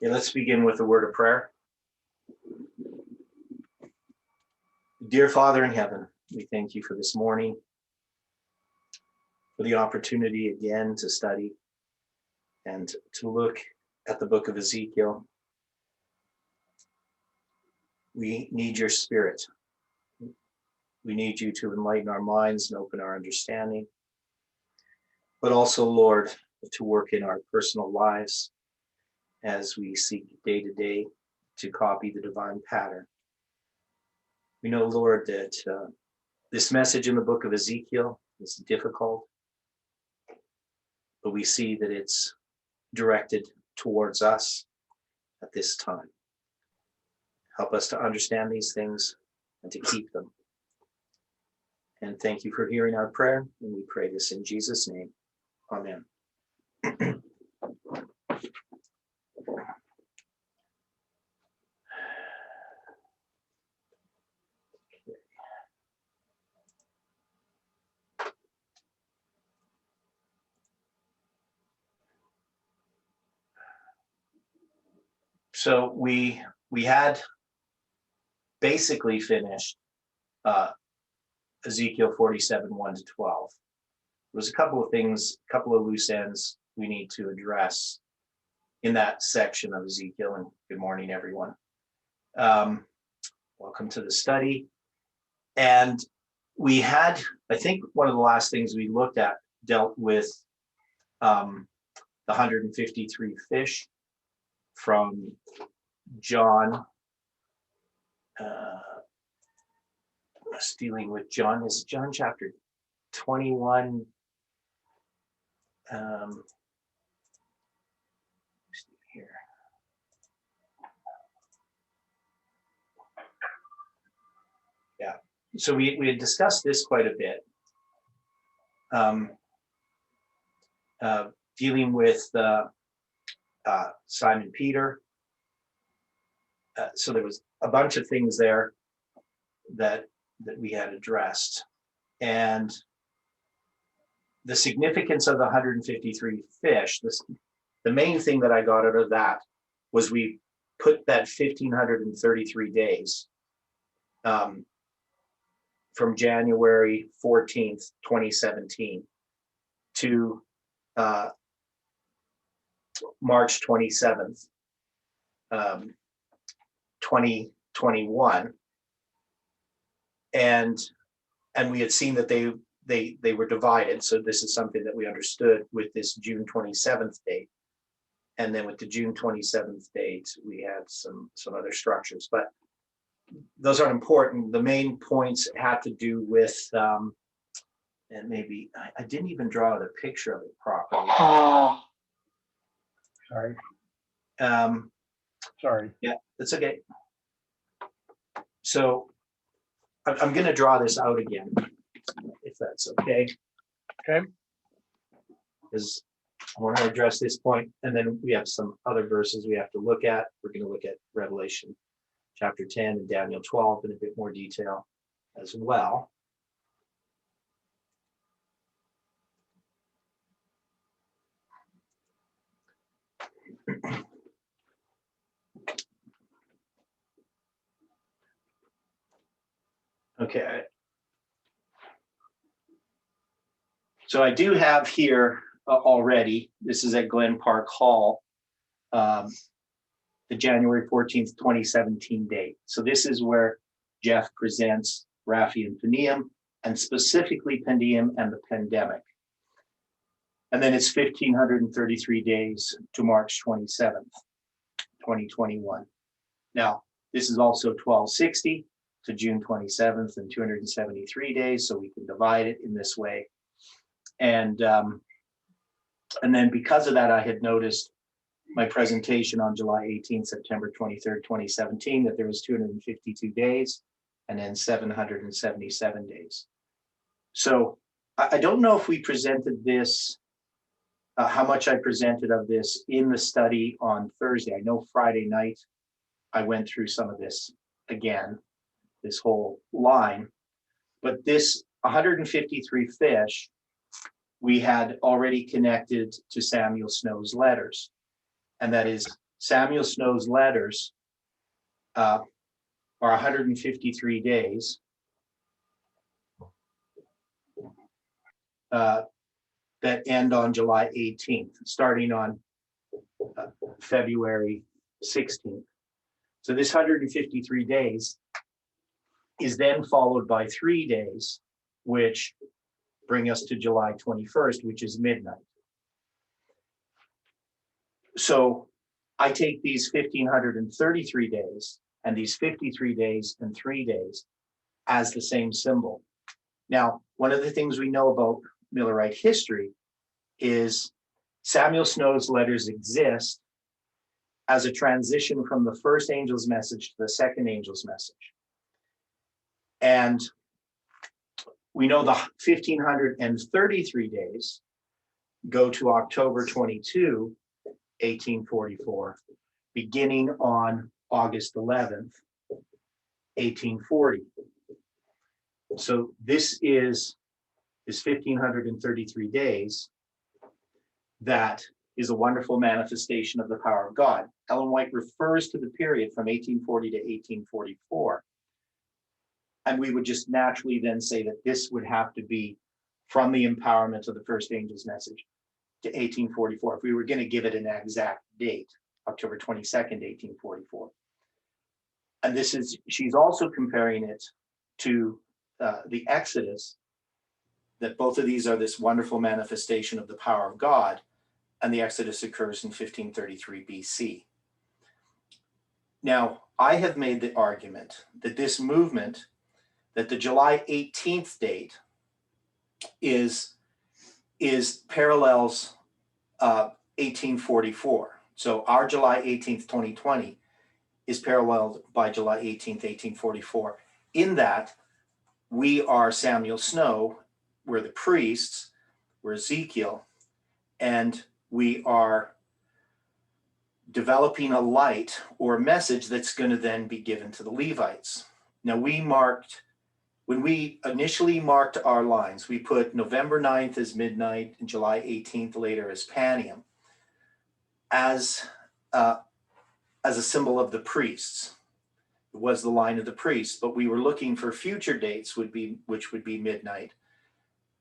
Let's begin with a word of prayer. Dear Father in heaven, we thank you for this morning, for the opportunity again to study and to look at the book of Ezekiel. We need your spirit. We need you to enlighten our minds and open our understanding, but also, Lord, to work in our personal lives as we seek day to day to copy the divine pattern. We know, Lord, that this message in the book of Ezekiel is difficult, but we see that it's directed towards us at this time. Help us to understand these things and to keep them. And thank you for hearing our prayer, and we pray this in Jesus' name. Amen. So we had basically finished Ezekiel 47, 1 to 12. There's a couple of things, a couple of loose ends we need to address in that section of Ezekiel. And good morning, everyone. Welcome to the study. And we had, I think one of the last things we looked at dealt with the 153 fish from John. Was dealing with John. Is John chapter 21? Here. Yeah. So we had discussed this quite a bit. Dealing with Simon Peter. So there was a bunch of things there that we had addressed. And the significance of the 153 fish, the main thing that I got out of that was we put that 1,533 days from January 14th, 2017 to March 27th, 2021. And we had seen that they were divided. So this is something that we understood with this June 27th date. And then with the June 27th date, we had some other structures, but those aren't important. The main points have to do with, and maybe I didn't even draw the picture of it properly. Sorry. Sorry. Yeah, that's okay. So I'm going to draw this out again, if that's okay. Okay. Because I want to address this point, and then we have some other verses we have to look at. We're going to look at Revelation chapter 10 and Daniel 12 in a bit more detail as well. Okay. So I do have here already, this is at Glen Park Hall, the January 14th, 2017 date. So this is where Jeff presents Raphi and Penium, and specifically Pendium and the pandemic. And then it's 1,533 days to March 27th, 2021. Now, this is also 1260 to June 27th and 273 days, so we can divide it in this way. And then because of that, I had noticed my presentation on July 18th, September 23rd, 2017, that there was 252 days and then 777 days. So I don't know if we presented this, how much I presented of this in the study on Thursday. I know Friday night, I went through some of this again, this whole line, but this 153 fish, we had already connected to Samuel Snow's letters. And that is Samuel Snow's letters are 153 days. That end on July 18th, starting on February 16th. So this 153 days is then followed by 3 days, which bring us to July 21st, which is midnight. So I take these 1,533 days and these 53 days and 3 days as the same symbol. Now, one of the things we know about Millerite history is Samuel Snow's letters exist as a transition from the first angel's message to the second angel's message. And we know the 1,533 days go to October 22, 1844, beginning on August 11th, 1840. So this is 1,533 days. That is a wonderful manifestation of the power of God. Ellen White refers to the period from 1840 to 1844. And we would just naturally then say that this would have to be from the empowerment of the first angel's message to 1844. If we were going to give it an exact date, October 22nd, 1844. And this is, she's also comparing it to the Exodus, that both of these are this wonderful manifestation of the power of God. And the Exodus occurs in 1533 BC. Now, I have made the argument that this movement, that the July 18th date parallels 1844. So our July 18th, 2020 is paralleled by July 18th, 1844, in that we are Samuel Snow, we're the priests, we're Ezekiel, and we are developing a light or a message that's going to then be given to the Levites. Now when we initially marked our lines, we put November 9th as midnight and July 18th later as Panium as a symbol of the priests. It was the line of the priests, but we were looking for future dates which would be midnight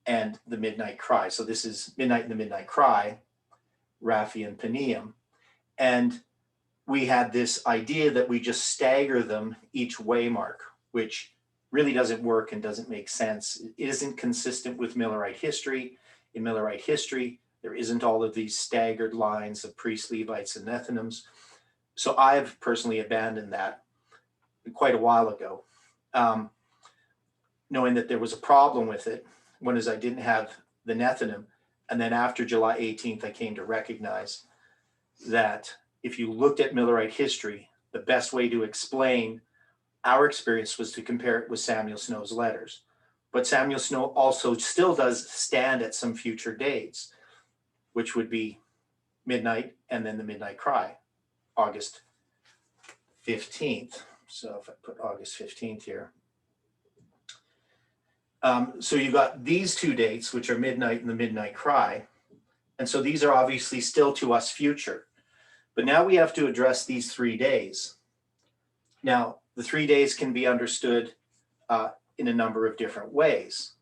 and the midnight cry. So this is midnight and the midnight cry, Raphi and Panium. And we had this idea that we just stagger them each waymark, which really doesn't work and doesn't make sense. It isn't consistent with Millerite history. In Millerite history, there isn't all of these staggered lines of priests, Levites, and Nethinims. So I've personally abandoned that quite a while ago, knowing that there was a problem with it. One is I didn't have the Nethinim. And then after July 18th, I came to recognize that if you looked at Millerite history, the best way to explain our experience was to compare it with Samuel Snow's letters. But Samuel Snow also still does stand at some future dates, which would be midnight and then the midnight cry, August 15th. So if I put August 15th here. So you've got these two dates, which are midnight and the midnight cry. And so these are obviously still to us future. But now we have to address these 3 days. Now, the 3 days can be understood in a number of different ways.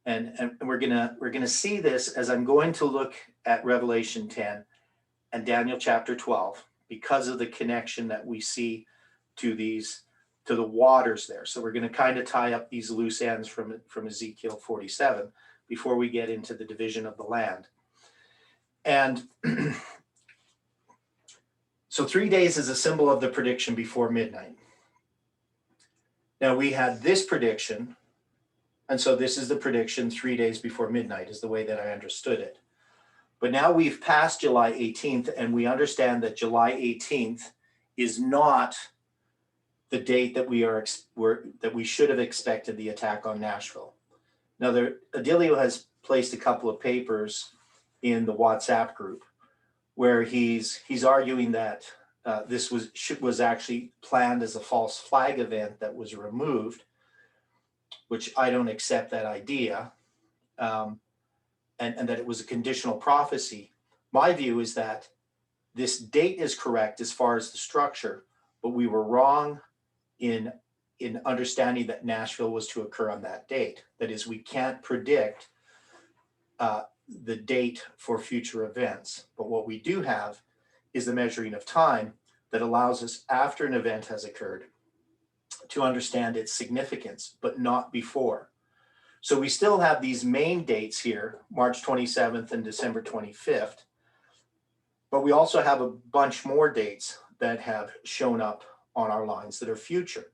And we're gonna see this as I'm going to look at Revelation 10 and Daniel chapter 12, because of the connection that we see to the waters there. So we're going to kind of tie up these loose ends from Ezekiel 47 before we get into the division of the land. And so 3 days is a symbol of the prediction before midnight. Now we had this prediction, and so this is the prediction 3 days before midnight is the way that I understood it. But now we've passed July 18th, and we understand that July 18th is not the date that we should have expected the attack on Nashville. Now, Adilio has placed a couple of papers in the WhatsApp group where he's arguing that this was actually planned as a false flag event that was removed, which I don't accept that idea, and that it was a conditional prophecy. My view is that this date is correct as far as the structure, but we were wrong in understanding that Nashville was to occur on that date. That is, we can't predict the date for future events, but what we do have is the measuring of time that allows us, after an event has occurred, to understand its significance, but not before. So we still have these main dates here, March 27th and December 25th, but we also have a bunch more dates that have shown up on our lines that are future.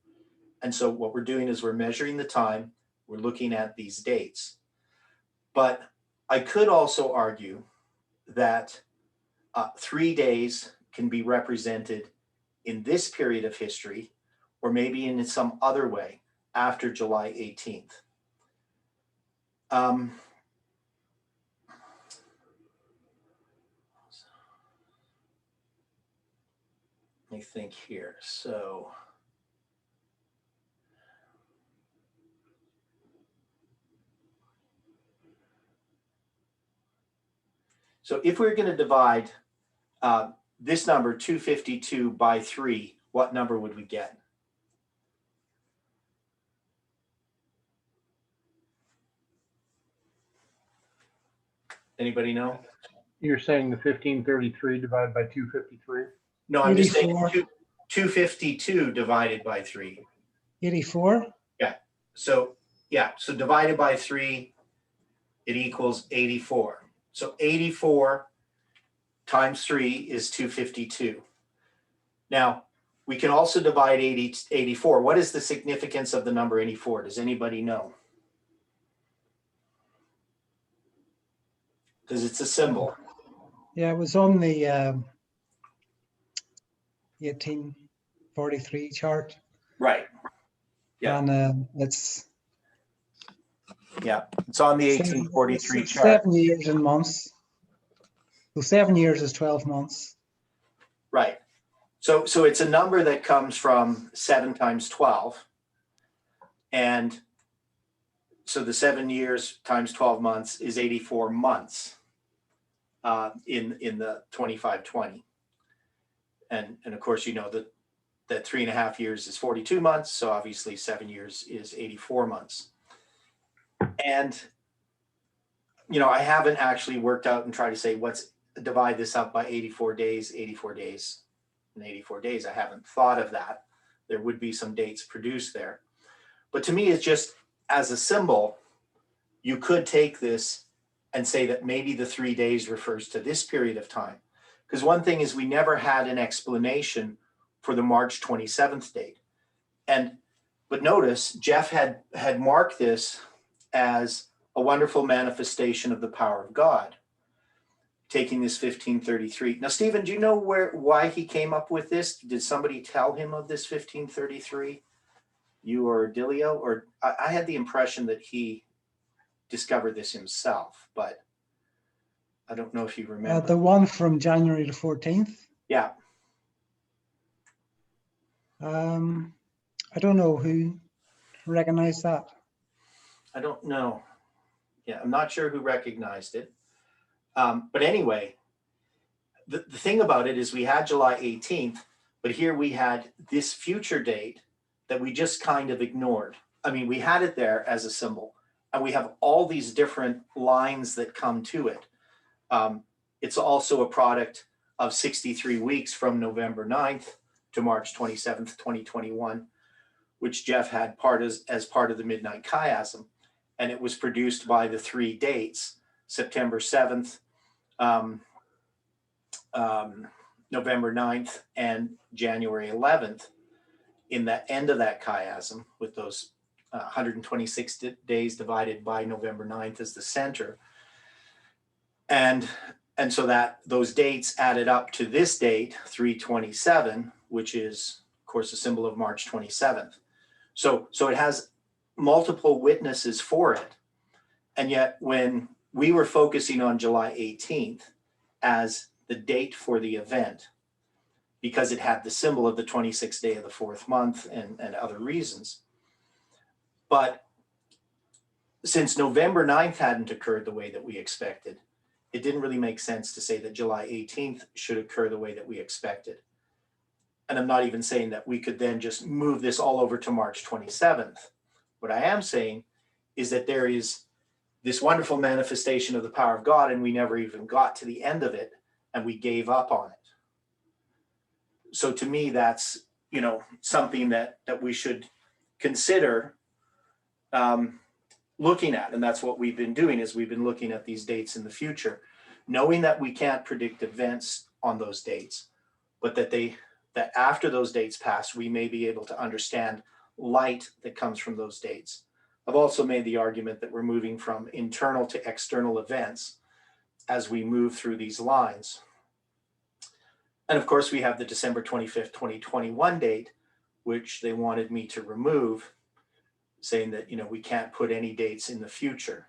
And so what we're doing is we're measuring the time, we're looking at these dates. But I could also argue that 3 days can be represented in this period of history, or maybe in some other way after July 18th. Let me think here. So if we're going to divide this number 252 by 3, what number would we get? Anybody know? You're saying the 1533 divided by 253? No, I'm just saying 84. 252 divided by 3. 84? Yeah. So divided by 3, it equals 84. So 84 times 3 is 252. Now, we can also divide 84. What is the significance of the number 84? Does anybody know? Because it's a symbol. Yeah, it was on the 1843 chart. Right. Yeah. And it's on the 1843 chart. 7 years and months. So 7 years is 12 months. Right. So it's a number that comes from 7 times 12. And so the 7 years times 12 months is 84 months in the 2520. And of course, you know that 3.5 years is 42 months. So obviously 7 years is 84 months. And, I haven't actually worked out and tried to say divide this up by 84 days, 84 days, and 84 days. I haven't thought of that. There would be some dates produced there. But to me, it's just as a symbol, you could take this and say that maybe the 3 days refers to this period of time. Because one thing is we never had an explanation for the March 27th date. But notice, Jeff had marked this as a wonderful manifestation of the power of God, taking this 1533. Now, Stephen, do you know why he came up with this? Did somebody tell him of this 1533? You or Dilio? Or I had the impression that he discovered this himself, but I don't know if you remember. The one from January the 14th. Yeah. I don't know who recognized that. I don't know. Yeah, I'm not sure who recognized it. But anyway, the thing about it is we had July 18th, but here we had this future date that we just kind of ignored. I mean, we had it there as a symbol, and we have all these different lines that come to it. It's also a product of 63 weeks from November 9th to March 27th, 2021, which Jeff had as part of the Midnight Chiasm. And it was produced by the 3 dates, September 7th, November 9th, and January 11th, in the end of that chiasm, with those 126 days divided by November 9th as the center. And so that those dates added up to this date, 3/27, which is, of course, a symbol of March 27th. So it has multiple witnesses for it. And yet when we were focusing on July 18th as the date for the event, because it had the symbol of the 26th day of the 4th month and other reasons. But since November 9th hadn't occurred the way that we expected, it didn't really make sense to say that July 18th should occur the way that we expected. And I'm not even saying that we could then just move this all over to March 27th. What I am saying is that there is this wonderful manifestation of the power of God, and we never even got to the end of it, and we gave up on it. So to me, that's, something that we should consider looking at. And that's what we've been doing, is we've been looking at these dates in the future, knowing that we can't predict events on those dates, but that after those dates pass, we may be able to understand light that comes from those dates. I've also made the argument that we're moving from internal to external events as we move through these lines. And of course, we have the December 25th, 2021 date, which they wanted me to remove, saying that, we can't put any dates in the future.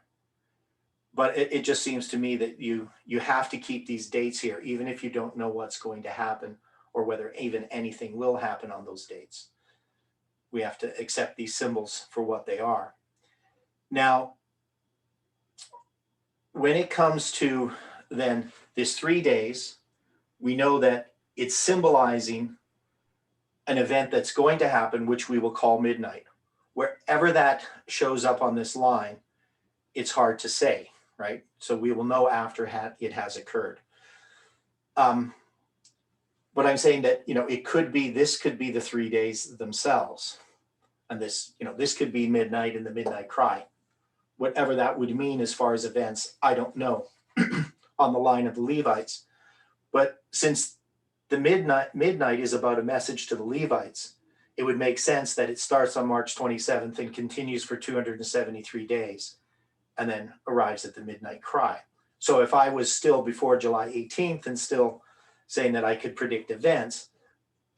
But it just seems to me that you have to keep these dates here, even if you don't know what's going to happen or whether even anything will happen on those dates. We have to accept these symbols for what they are. Now, when it comes to then this 3 days, we know that it's symbolizing an event that's going to happen, which we will call midnight. Wherever that shows up on this line, it's hard to say, right? So we will know after it has occurred. But I'm saying that, this could be the 3 days themselves. And this could be midnight and the midnight cry. Whatever that would mean as far as events, I don't know on the line of the Levites. But since the midnight is about a message to the Levites, it would make sense that it starts on March 27th and continues for 273 days and then arrives at the midnight cry. So if I was still before July 18th and still saying that I could predict events,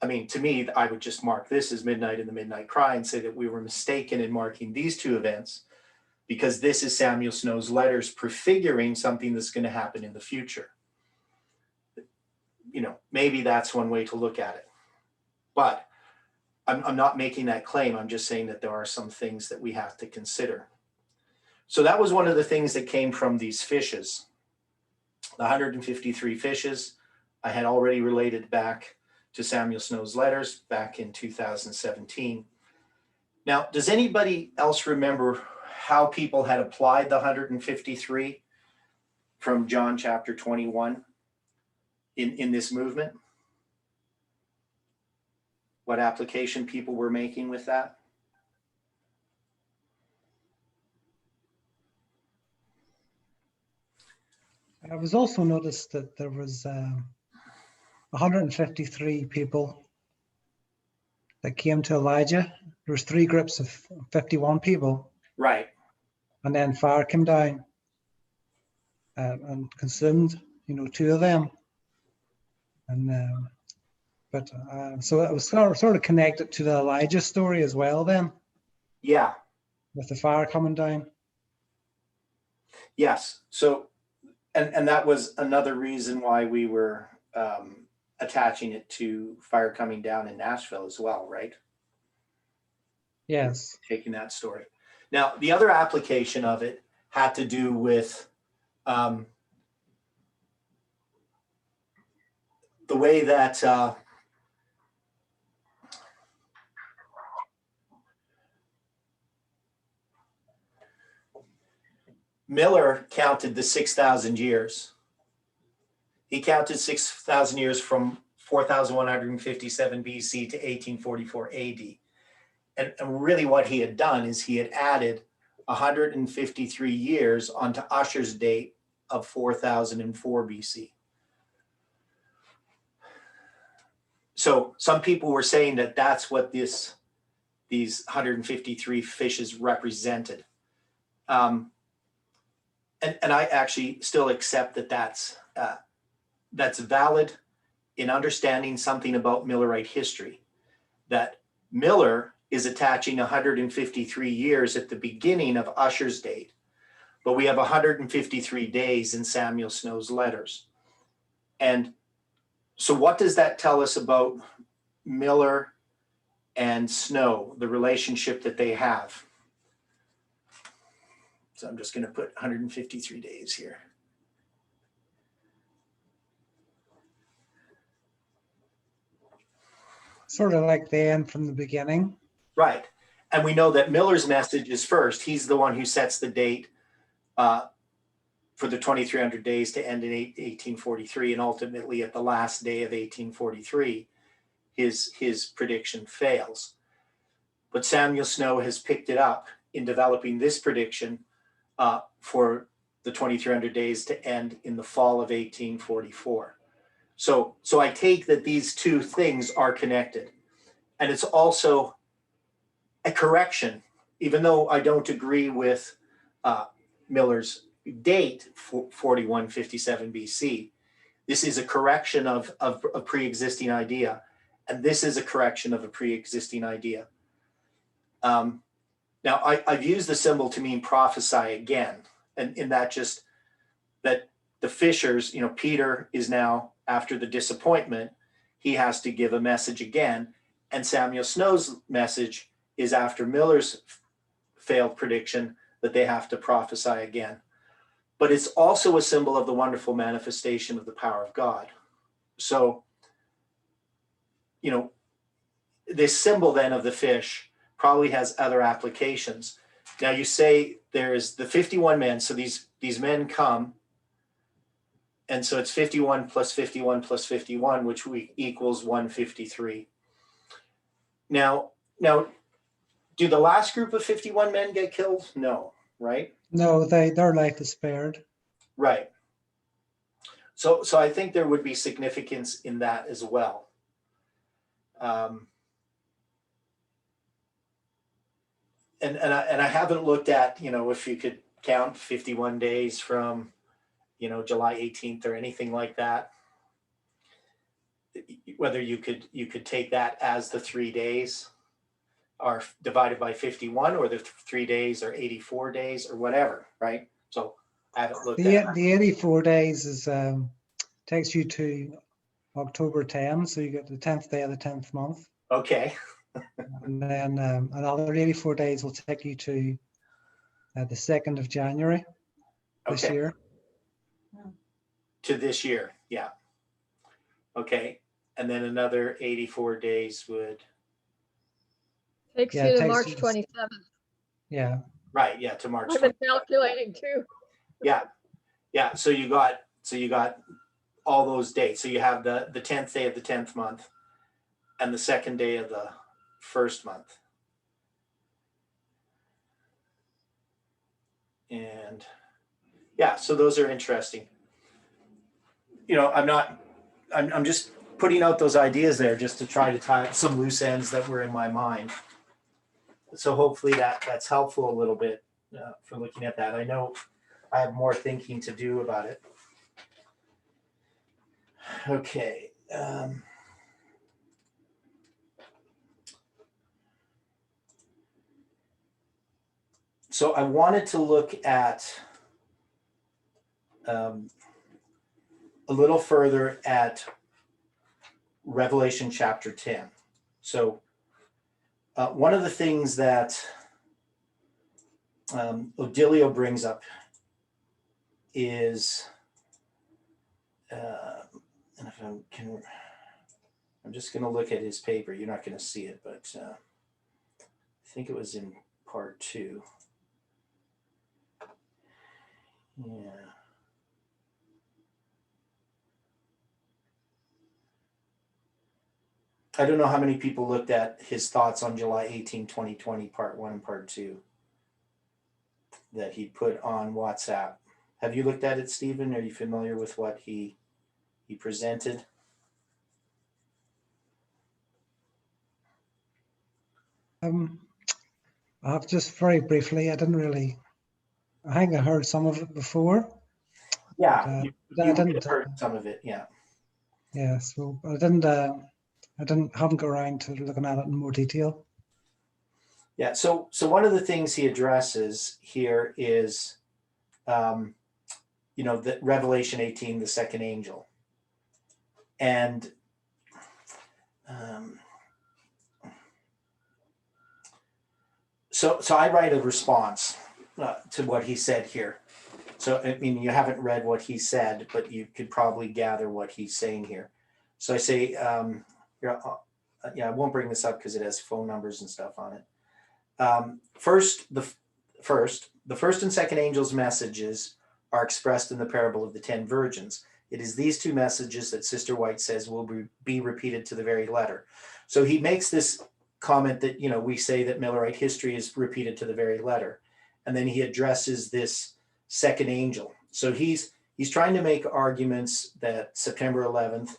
to me, I would just mark this as midnight and the midnight cry and say that we were mistaken in marking these two events, because this is Samuel Snow's letters prefiguring something that's going to happen in the future. Maybe that's one way to look at it. But I'm not making that claim. I'm just saying that there are some things that we have to consider. So that was one of the things that came from these fishes. The 153 fishes I had already related back to Samuel Snow's letters back in 2017. Now, does anybody else remember how people had applied the 153 from John chapter 21 in this movement? What application people were making with that? I was also noticed that there was 153 people that came to Elijah. There was 3 groups of 51 people. Right. And then fire came down and consumed, 2 of them. And so it was sort of connected to the Elijah story as well then. Yeah. With the fire coming down. Yes. So, and that was another reason why we were attaching it to fire coming down in Nashville as well, right? Yes. Taking that story. Now, the other application of it had to do with the way that Miller counted the 6,000 years. He counted 6,000 years from 4,157 BC to 1844 AD. And really what he had done is he had added 153 years onto Ussher's date of 4004 BC. So some people were saying that that's what these 153 fishes represented. And I actually still accept that that's valid in understanding something about Millerite history, that Miller is attaching 153 years at the beginning of Ussher's date, but we have 153 days in Samuel Snow's letters. And so what does that tell us about Miller and Snow, the relationship that they have? So I'm just going to put 153 days here. sort of like the end from the beginning. Right. And we know that Miller's message is first. He's the one who sets the date for the 2300 days to end in 1843. And ultimately, at the last day of 1843, his prediction fails. But Samuel Snow has picked it up in developing this prediction for the 2300 days to end in the fall of 1844. So I take that these two things are connected. And it's also a correction, even though I don't agree with Miller's date, 4157 BC. This is a correction of a pre-existing idea, and this is a correction of a pre-existing idea. Now, I've used the symbol to mean prophesy again, and in that just that the fishers, Peter is now, after the disappointment, he has to give a message again, and Samuel Snow's message is after Miller's failed prediction that they have to prophesy again. But it's also a symbol of the wonderful manifestation of the power of God. So, this symbol then of the fish probably has other applications. Now you say there's the 51 men. So these men come. And so it's 51 plus 51 plus 51, which equals 153. Now, do the last group of 51 men get killed? No, right? No, their life is spared. Right. So I think there would be significance in that as well. And I haven't looked at, if you could count 51 days from, July 18th or anything like that. Whether you could take that as the 3 days are divided by 51, or the 3 days are 84 days or whatever, right? So I haven't looked at that. The 84 days is takes you to October 10, so you get the 10th day of the 10th month. Okay. And then another 84 days will take you to the 2nd of January this Okay. year. To this year, yeah. Okay. And then another 84 days would. Takes Yeah, you it to takes March you to- 27th. Yeah. Right, yeah, to March I've been 20th. calculating too. Yeah. So you got all those dates. So you have the 10th day of the 10th month and the 2nd day of the 1st month. And yeah, so those are interesting. I'm just putting out those ideas there just to try to tie up some loose ends that were in my mind. So hopefully that's helpful a little bit for looking at that. I know I have more thinking to do about it. Okay. So I wanted to look at a little further at Revelation chapter 10. So one of the things that Odilio brings up is, and if I'm just going to look at his paper. You're not going to see it, but I think it was in part 2. Yeah. I don't know how many people looked at his thoughts on July 18, 2020, part 1 and part 2 that he put on WhatsApp. Have you looked at it, Stephen? Are you familiar with what he presented? I've just very briefly, I think I heard some of it before. Yeah, But, you I didn't. heard some of it, yeah. Yeah, so I haven't got around to looking at it in more detail. Yeah, so one of the things he addresses here is, that Revelation 18, the second angel. And so I write a response to what he said here. So, I mean, you haven't read what he said, but you could probably gather what he's saying here. So I say, yeah, I won't bring this up because it has phone numbers and stuff on it. The first and second angel's messages are expressed in the parable of the 10 virgins. It is these two messages that Sister White says will be repeated to the very letter. So he makes this comment that, we say that Millerite history is repeated to the very letter. And then he addresses this second angel. So he's trying to make arguments that September 11th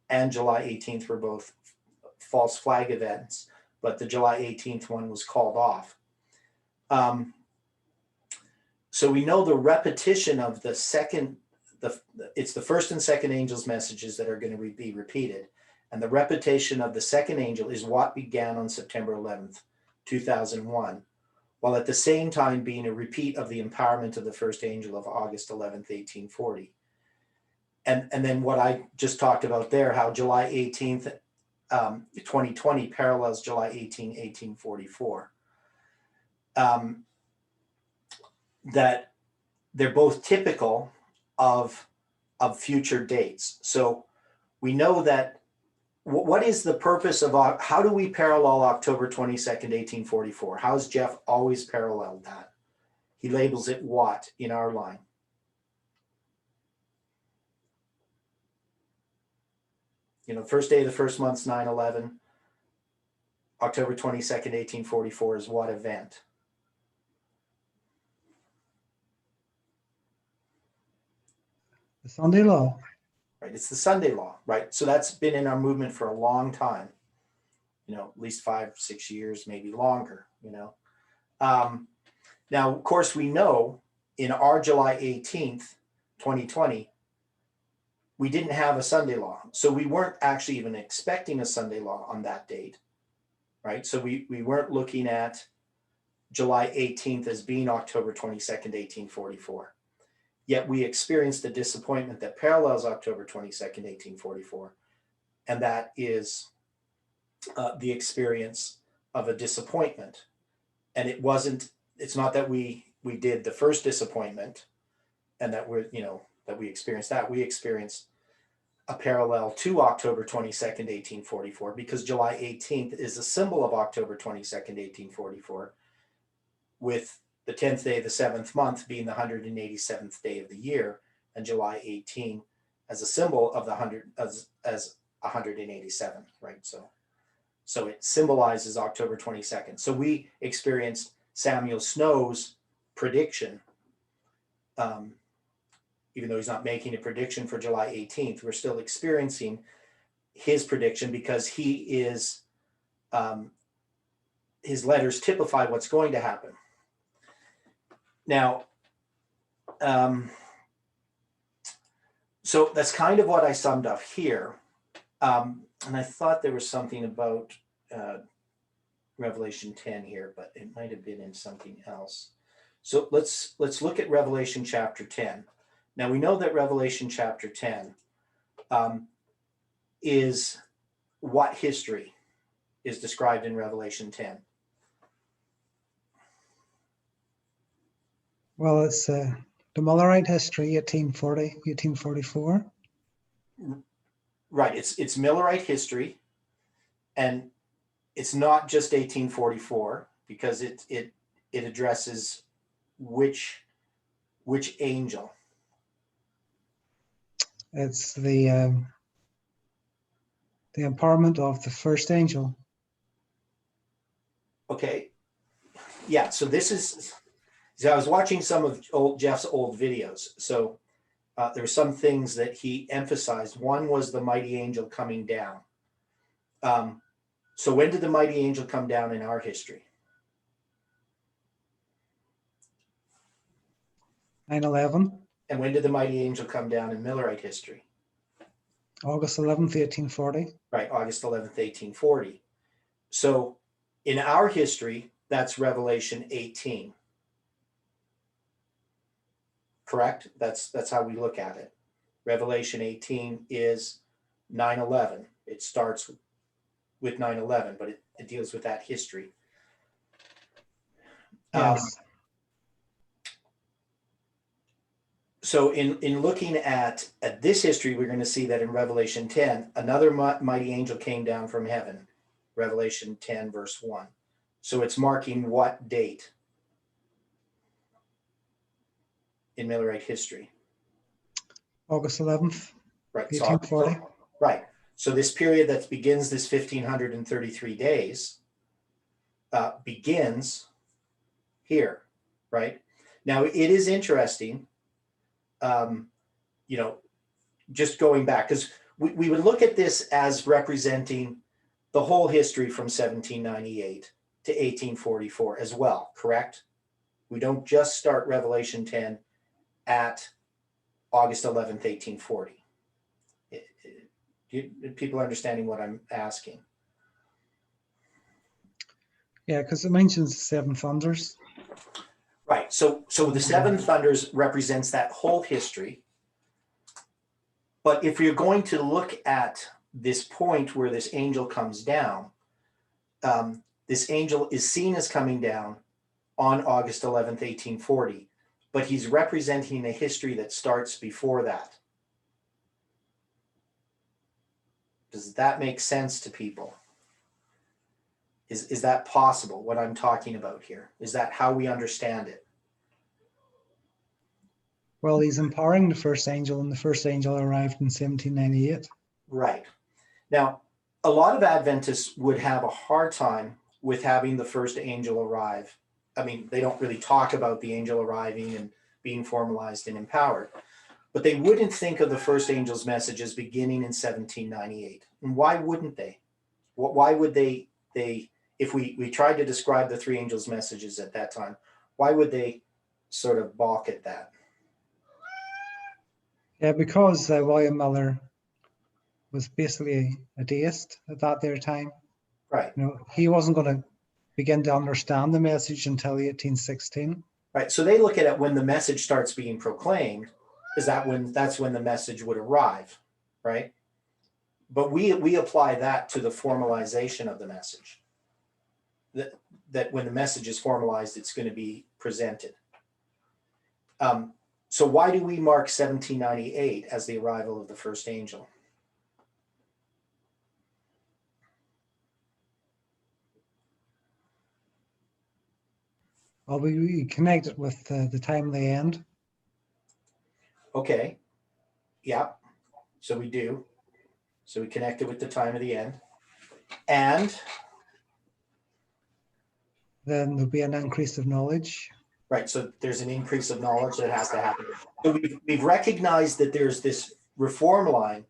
and July 18th were both false flag events, but the July 18th one was called off. So we know the repetition of the second, it's the first and second angel's messages that are going to be repeated. And the repetition of the second angel is what began on September 11th, 2001, while at the same time being a repeat of the empowerment of the first angel of August 11th, 1840. And then what I just talked about there, how July 18th, 2020 parallels July 18, 1844. That they're both typical of future dates. So we know that what is the purpose of, how do we parallel October 22nd, 1844? How's Jeff always paralleled that? He labels it what in our line? First day of the first month's 9/11. October 22nd, 1844 is what event? The Sunday law. Right, it's the Sunday law, right? So that's been in our movement for a long time, at least 5-6 years, maybe longer, Now, of course, we know in our July 18th, 2020, we didn't have a Sunday law. So we weren't actually even expecting a Sunday law on that date, right? So we weren't looking at July 18th as being October 22nd, 1844. Yet we experienced a disappointment that parallels October 22nd, 1844. And that is the experience of a disappointment. And it's not that we did the first disappointment and that that we experienced that. We experienced a parallel to October 22nd, 1844, because July 18th is a symbol of October 22nd, 1844, with the 10th day of the 7th month being the 187th day of the year, and July 18 as a symbol of the 187, right? So it symbolizes October 22nd. So we experienced Samuel Snow's prediction, even though he's not making a prediction for July 18th, we're still experiencing his prediction because he is, his letters typify what's going to happen. Now, so that's kind of what I summed up here. And I thought there was something about Revelation 10 here, but it might have been in something else. So let's look at Revelation chapter 10. Now we know that Revelation chapter 10 is what history is described in Revelation 10. Well, it's the Millerite history, 1840, 1844. Right, it's Millerite history, and it's not just 1844 because it addresses which angel. It's the empowerment of the first angel. Okay, yeah. So I was watching some of Jeff's old videos. So there were some things that he emphasized. One was the mighty angel coming down. So when did the mighty angel come down in our history? 9/11. And when did the mighty angel come down in Millerite history? August 11th, 1840. Right, August 11th, 1840. So in our history, that's Revelation 18. Correct? That's how we look at it. Revelation 18 is 9/11. It starts with 9/11, but it deals with that history. Yes. So in looking at this history, we're going to see that in Revelation 10, another mighty angel came down from heaven. Revelation 10, verse 1. So it's marking what date in Millerite history? August 11th, Right. 1840. Right. So this period that begins this 1533 days begins here, right? Now, it is interesting, just going back, because we would look at this as representing the whole history from 1798 to 1844 as well, correct? We don't just start Revelation 10 at August 11th, 1840. People understanding what I'm asking? Yeah, because it mentions the seven thunders. Right. So the seven thunders represents that whole history. But if you're going to look at this point where this angel comes down, this angel is seen as coming down on August 11th, 1840, but he's representing a history that starts before that. Does that make sense to people? Is that possible, what I'm talking about here? Is that how we understand it? Well, he's empowering the first angel, and the first angel arrived in 1798. Right. Now, a lot of Adventists would have a hard time with having the first angel arrive. I mean, they don't really talk about the angel arriving and being formalized and empowered, but they wouldn't think of the first angel's messages beginning in 1798. And why wouldn't they? Why would they if we tried to describe the three angels' messages at that time, why would they sort of balk at that? Yeah, because William Miller was basically a deist at that their time. Right. He wasn't going to begin to understand the message until 1816. Right. So they look at it when the message starts being proclaimed, that's when the message would arrive, right? But we apply that to the formalization of the message. That when the message is formalized, it's going to be presented. So why do we mark 1798 as the arrival of the first angel? Well, we connect it with the time of the end. Okay. Yeah. So we do. So we connect it with the time of the end. And Then there'll be an increase of knowledge. right. So there's an increase of knowledge that has to happen. So we've recognized that there's this reform line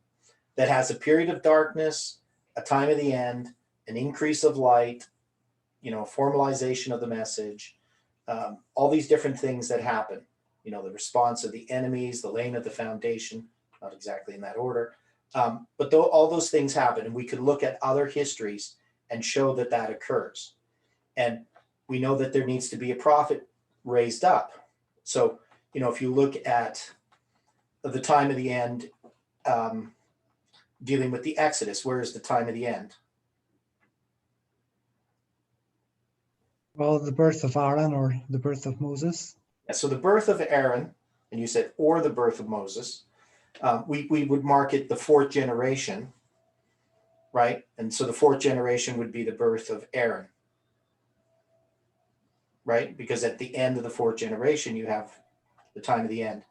that has a period of darkness, a time of the end, an increase of light, formalization of the message, all these different things that happen. The response of the enemies, the laying of the foundation, not exactly in that order. But all those things happen, and we could look at other histories and show that that occurs. And we know that there needs to be a prophet raised up. So, if you look at the time of the end, dealing with the Exodus, where is the time of the end? Well, the birth of Aaron or the birth of Moses. Yeah, so the birth of Aaron, and you said, or the birth of Moses, we would mark it the fourth generation, right? And so the fourth generation would be the birth of Aaron, right? Because at the end of the fourth generation, you have the time of the end.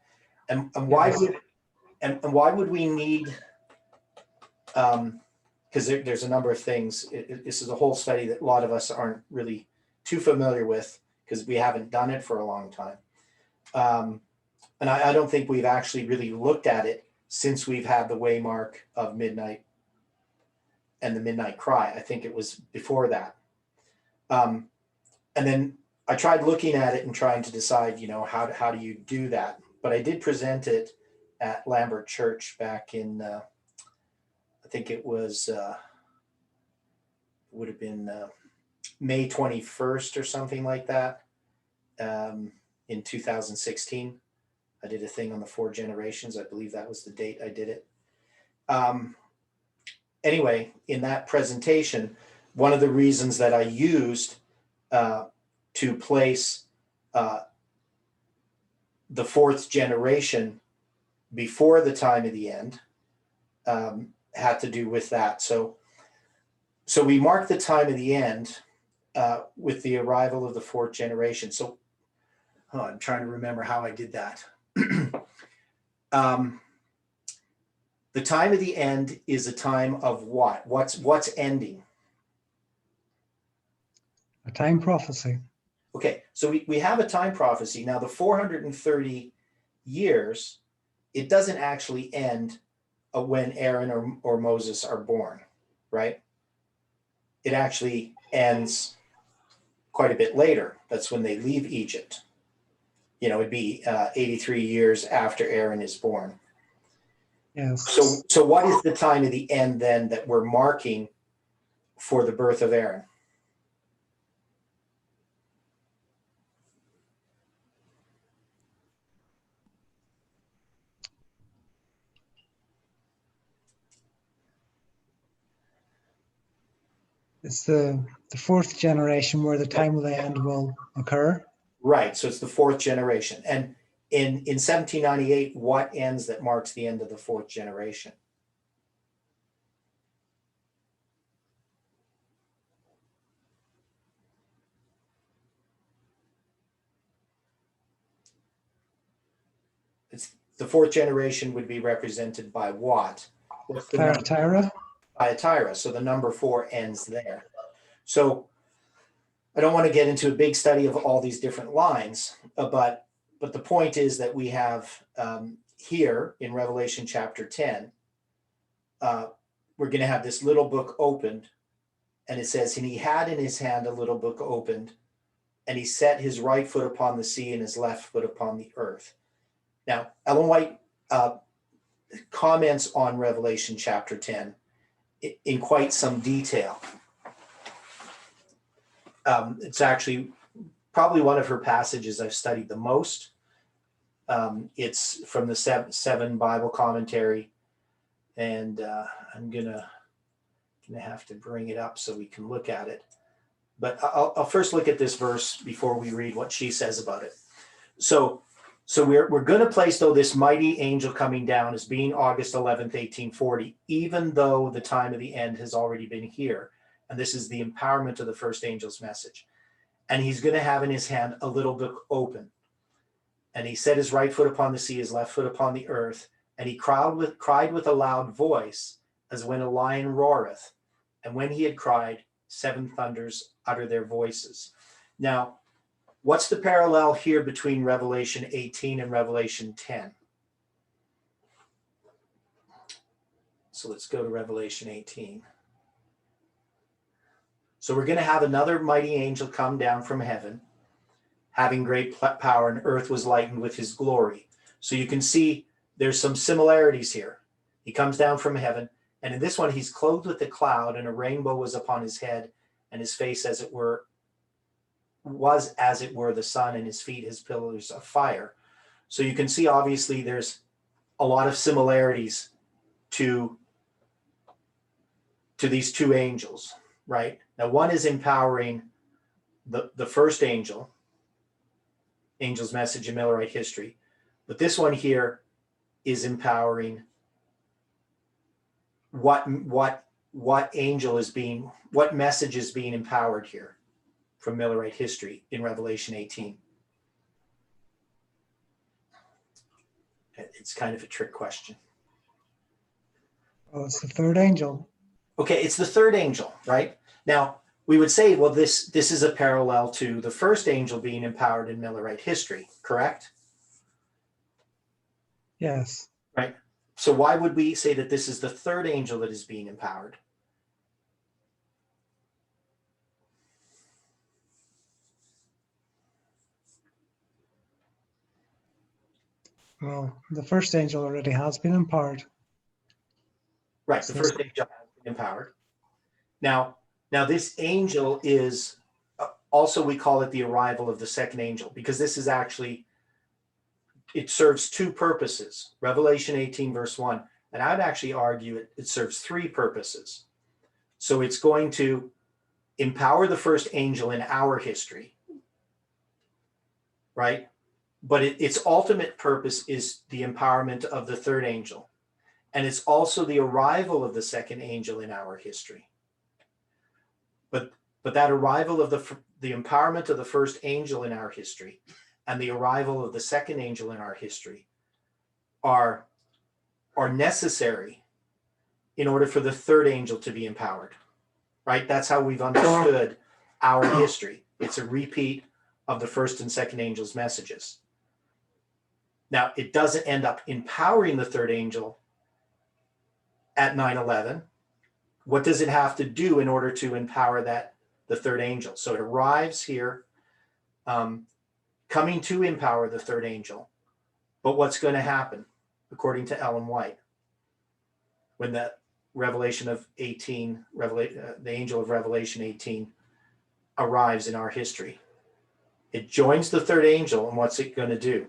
And why would why would we need? Because there's a number of things. This is a whole study that a lot of us aren't really too familiar with because we haven't done it for a long time. And I don't think we've actually really looked at it since we've had the waymark of midnight and the midnight cry. I think it was before that. And then I tried looking at it and trying to decide, how do you do that? But I did present it at Lambert Church back in, I think it was, would have been May 21st or something like that, in 2016. I did a thing on the four generations. I believe that was the date I did it. Anyway, in that presentation, one of the reasons that I used to place the fourth generation before the time of the end had to do with that. So So we mark the time of the end with the arrival of the fourth generation. So I'm trying to remember how I did that. The time of the end is a time of what? What's ending? A time prophecy. Okay, so we have a time prophecy. Now the 430 years, it doesn't actually end when Aaron or Moses are born, right? It actually ends quite a bit later. That's when they leave Egypt. You know, it'd be 83 years after Aaron is born. Yes. So what is the time of the end then that we're marking for the birth of Aaron? It's the fourth generation where the time of the end will occur. Right, so it's the fourth generation. And in 1798, what ends that marks the end of the fourth generation? It's the fourth generation would be represented by what? What's the number? Thyatira. Thyatira. So the number 4 ends there. So I don't want to get into a big study of all these different lines, but the point is that we have here in Revelation chapter 10, we're going to have this little book opened, and it says, and he had in his hand a little book opened, and he set his right foot upon the sea and his left foot upon the earth. Now, Ellen White comments on Revelation chapter 10 in quite some detail. It's actually probably one of her passages I've studied the most. It's from the seven Bible commentary, and I'm gonna have to bring it up so we can look at it. But I'll first look at this verse before we read what she says about it. So we're going to place, though, this mighty angel coming down as being August 11th, 1840, even though the time of the end has already been here. And this is the empowerment of the first angel's message. And he's going to have in his hand a little book open. And he set his right foot upon the sea, his left foot upon the earth. And he cried with a loud voice, as when a lion roareth. And when he had cried, 7 thunders utter their voices. Now, what's the parallel here between Revelation 18 and Revelation 10? So let's go to Revelation 18. So we're going to have another mighty angel come down from heaven, having great power, and earth was lightened with his glory. So you can see there's some similarities here. He comes down from heaven, and in this one, he's clothed with a cloud, and a rainbow was upon his head, and his face, as it were, was as it were the sun, and his feet his pillars of fire. So you can see, obviously, there's a lot of similarities to these two angels, right? Now, one is empowering the first angel's message in Millerite history, but this one here is empowering what message is being empowered here from Millerite history in Revelation 18. It's kind of a trick question. Oh, it's the third angel. Okay, it's the third angel, right? Now, we would say, well, this is a parallel to the first angel being empowered in Millerite history, correct? Yes. Right. So why would we say that this is the third angel that is being empowered? Well, the first angel already has been empowered. Right, the first angel has been empowered. Now this angel is also, we call it the arrival of the second angel, because this is actually, it serves two purposes. Revelation 18 verse 1, and I'd actually argue it serves three purposes. So it's going to empower the first angel in our history, right? But its ultimate purpose is the empowerment of the third angel. And it's also the arrival of the second angel in our history. but that arrival of the empowerment of the first angel in our history and the arrival of the second angel in our history are necessary in order for the third angel to be empowered, right? That's how we've understood our history. It's a repeat of the first and second angel's messages. Now, it doesn't end up empowering the third angel at 9/11. What does it have to do in order to empower the third angel? So it arrives here, coming to empower the third angel. But what's going to happen, according to Ellen White, when the Revelation of 18, the angel of Revelation 18 arrives in our history? It joins the third angel, and what's it going to do?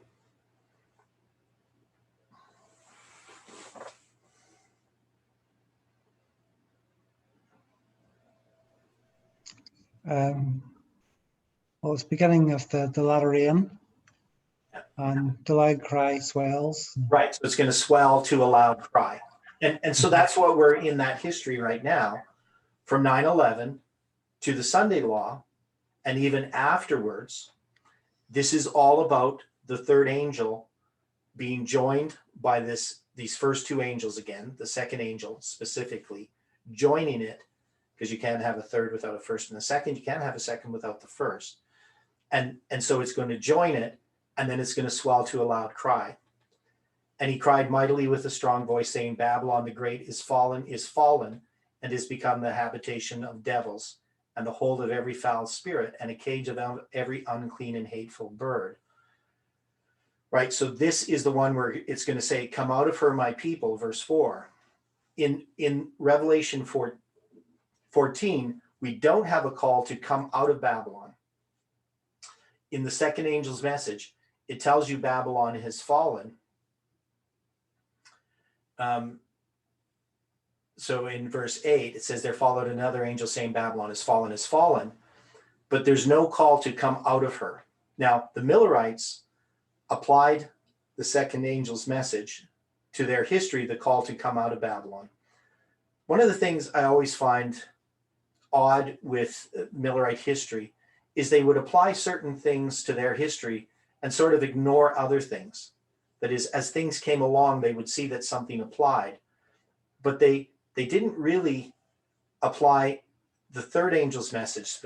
Well, it's beginning of the latter rain, and the loud cry swells. Right, so it's going to swell to a loud cry. And so that's what we're in that history right now, from 9/11 to the Sunday law, and even afterwards. This is all about the third angel being joined by these first two angels again, the second angel specifically, joining it, because you can't have a third without a first and a second. You can't have a second without the first. And so it's going to join it, and then it's going to swell to a loud cry. And he cried mightily with a strong voice, saying, Babylon the Great is fallen, and is become the habitation of devils, and the hold of every foul spirit, and a cage of every unclean and hateful bird. Right, so this is the one where it's going to say, come out of her, my people, verse 4. In Revelation 14, we don't have a call to come out of Babylon. In the second angel's message, it tells you Babylon has fallen. So in verse 8, it says, there followed another angel saying, Babylon is fallen, but there's no call to come out of her. Now, the Millerites applied the second angel's message to their history, the call to come out of Babylon. One of the things I always find odd with Millerite history is they would apply certain things to their history and sort of ignore other things. That is, as things came along, they would see that something applied, but they didn't really apply the third angel's message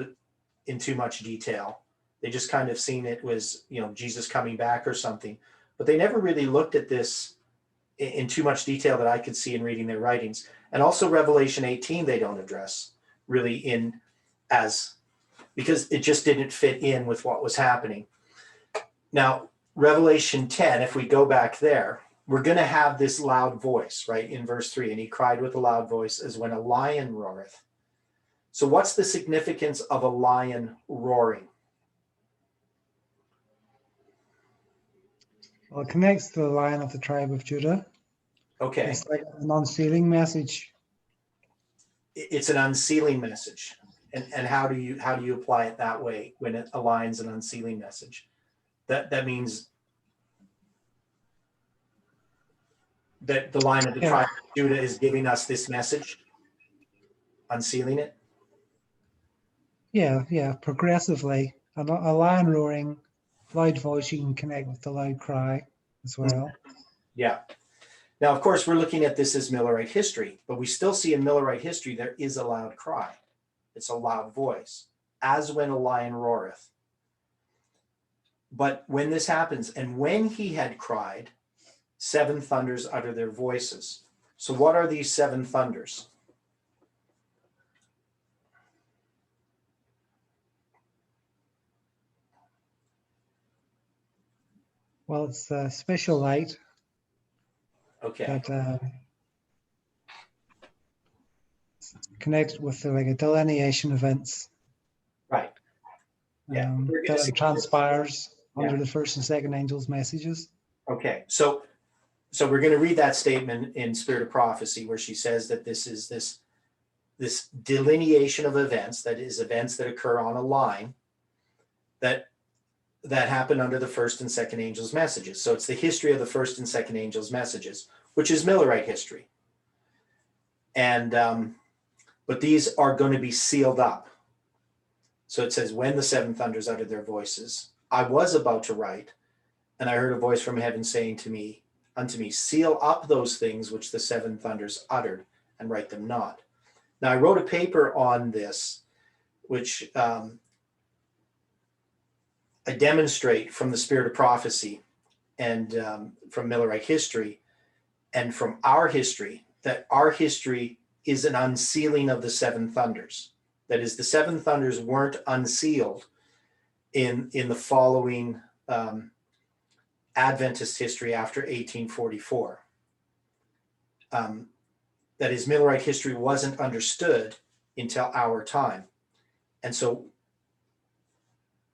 in too much detail. They just kind of seen it was, Jesus coming back or something, but they never really looked at this in too much detail that I could see in reading their writings. And also Revelation 18, they don't address really because it just didn't fit in with what was happening. Now, Revelation 10, if we go back there, we're going to have this loud voice, right, in verse 3. And he cried with a loud voice as when a lion roareth. So what's the significance of a lion roaring? Well, it connects to the Lion of the tribe of Judah. Okay. It's like an unsealing message. It's an unsealing message. And how do you apply it that way when a lion's an unsealing message? That means that the Lion of the tribe of Judah is giving us this message, unsealing it? Yeah, progressively. A lion roaring, loud voice, you can connect with the loud cry as well. Yeah. Now, of course, we're looking at this as Millerite history, but we still see in Millerite history there is a loud cry. It's a loud voice, as when a lion roareth. But when this happens, and when he had cried, 7 thunders utter their voices. So what are these 7 thunders? Well, it's a special light Okay. that connected with like a delineation events. Right. Yeah. That transpires under the first and second angel's messages. Okay. So we're going to read that statement in Spirit of Prophecy where she says that this is this delineation of events, that is events that occur on a line that happen under the first and second angel's messages. So it's the history of the first and second angel's messages, which is Millerite history. And but these are going to be sealed up. So it says, when the seven thunders uttered their voices, I was about to write, and I heard a voice from heaven saying to me, unto me, seal up those things which the seven thunders uttered, and write them not. Now I wrote a paper on this, which I demonstrate from the spirit of prophecy and from Millerite history and from our history, that our history is an unsealing of the seven thunders. That is, the seven thunders weren't unsealed in the following Adventist history after 1844. That is, Millerite history wasn't understood until our time. And so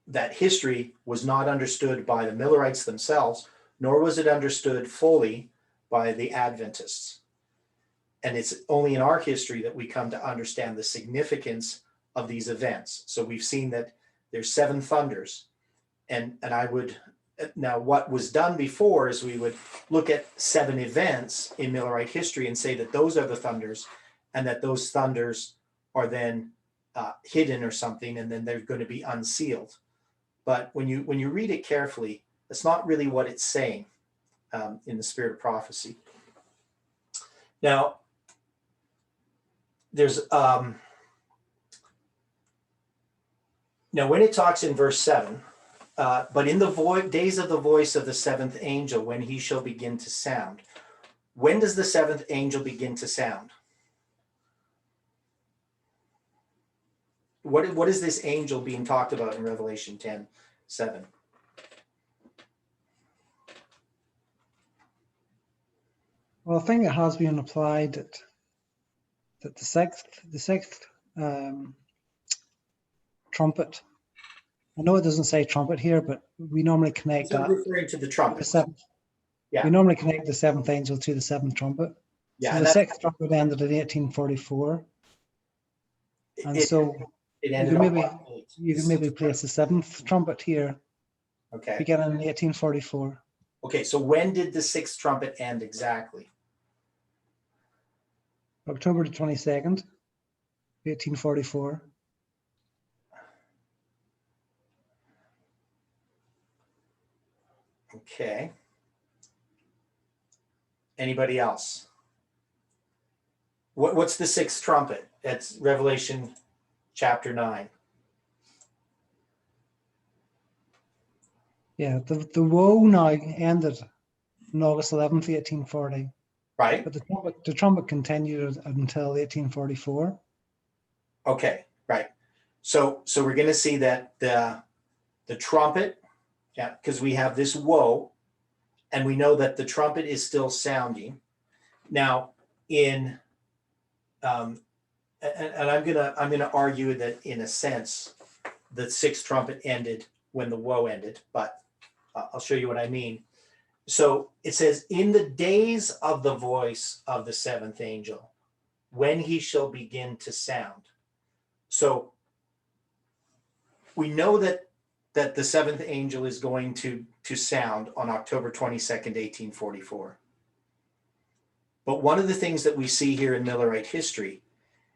that history was not understood by the Millerites themselves, nor was it understood fully by the Adventists. And it's only in our history that we come to understand the significance of these events. So we've seen that there's seven thunders. And I would, now what was done before is we would look at seven events in Millerite history and say that those are the thunders, and that those thunders are then hidden or something, and then they're going to be unsealed. But when you read it carefully, that's not really what it's saying in the spirit of prophecy. Now, there's now when it talks in verse 7, but in the days of the voice of the seventh angel, when he shall begin to sound. When does the seventh angel begin to sound? What is this angel being talked about in Revelation 10:7? Well, I think it has been applied that the sixth trumpet. I know it doesn't say trumpet here, but we normally connect It's that. referring to the trumpet. The seventh. Yeah. We normally connect the seventh angel to the seventh trumpet. Yeah, So the sixth trumpet ended in 1844, and so it you ended can on maybe what date? you can maybe place the seventh trumpet here, Okay. beginning in 1844. Okay, so when did the sixth trumpet end exactly? October the 22nd, 1844. Okay. Anybody else? What's the sixth trumpet? That's Revelation chapter 9. Yeah, the woe now ended on August 11th, 1840, Right? but the trumpet continued until 1844. Okay, right. So we're going to see that the trumpet, yeah, because we have this woe, and we know that the trumpet is still sounding. Now, and I'm gonna argue that in a sense, the sixth trumpet ended when the woe ended, but I'll show you what I mean. So it says, in the days of the voice of the seventh angel, when he shall begin to sound. So we know that the seventh angel is going to sound on October 22nd, 1844. But one of the things that we see here in Millerite history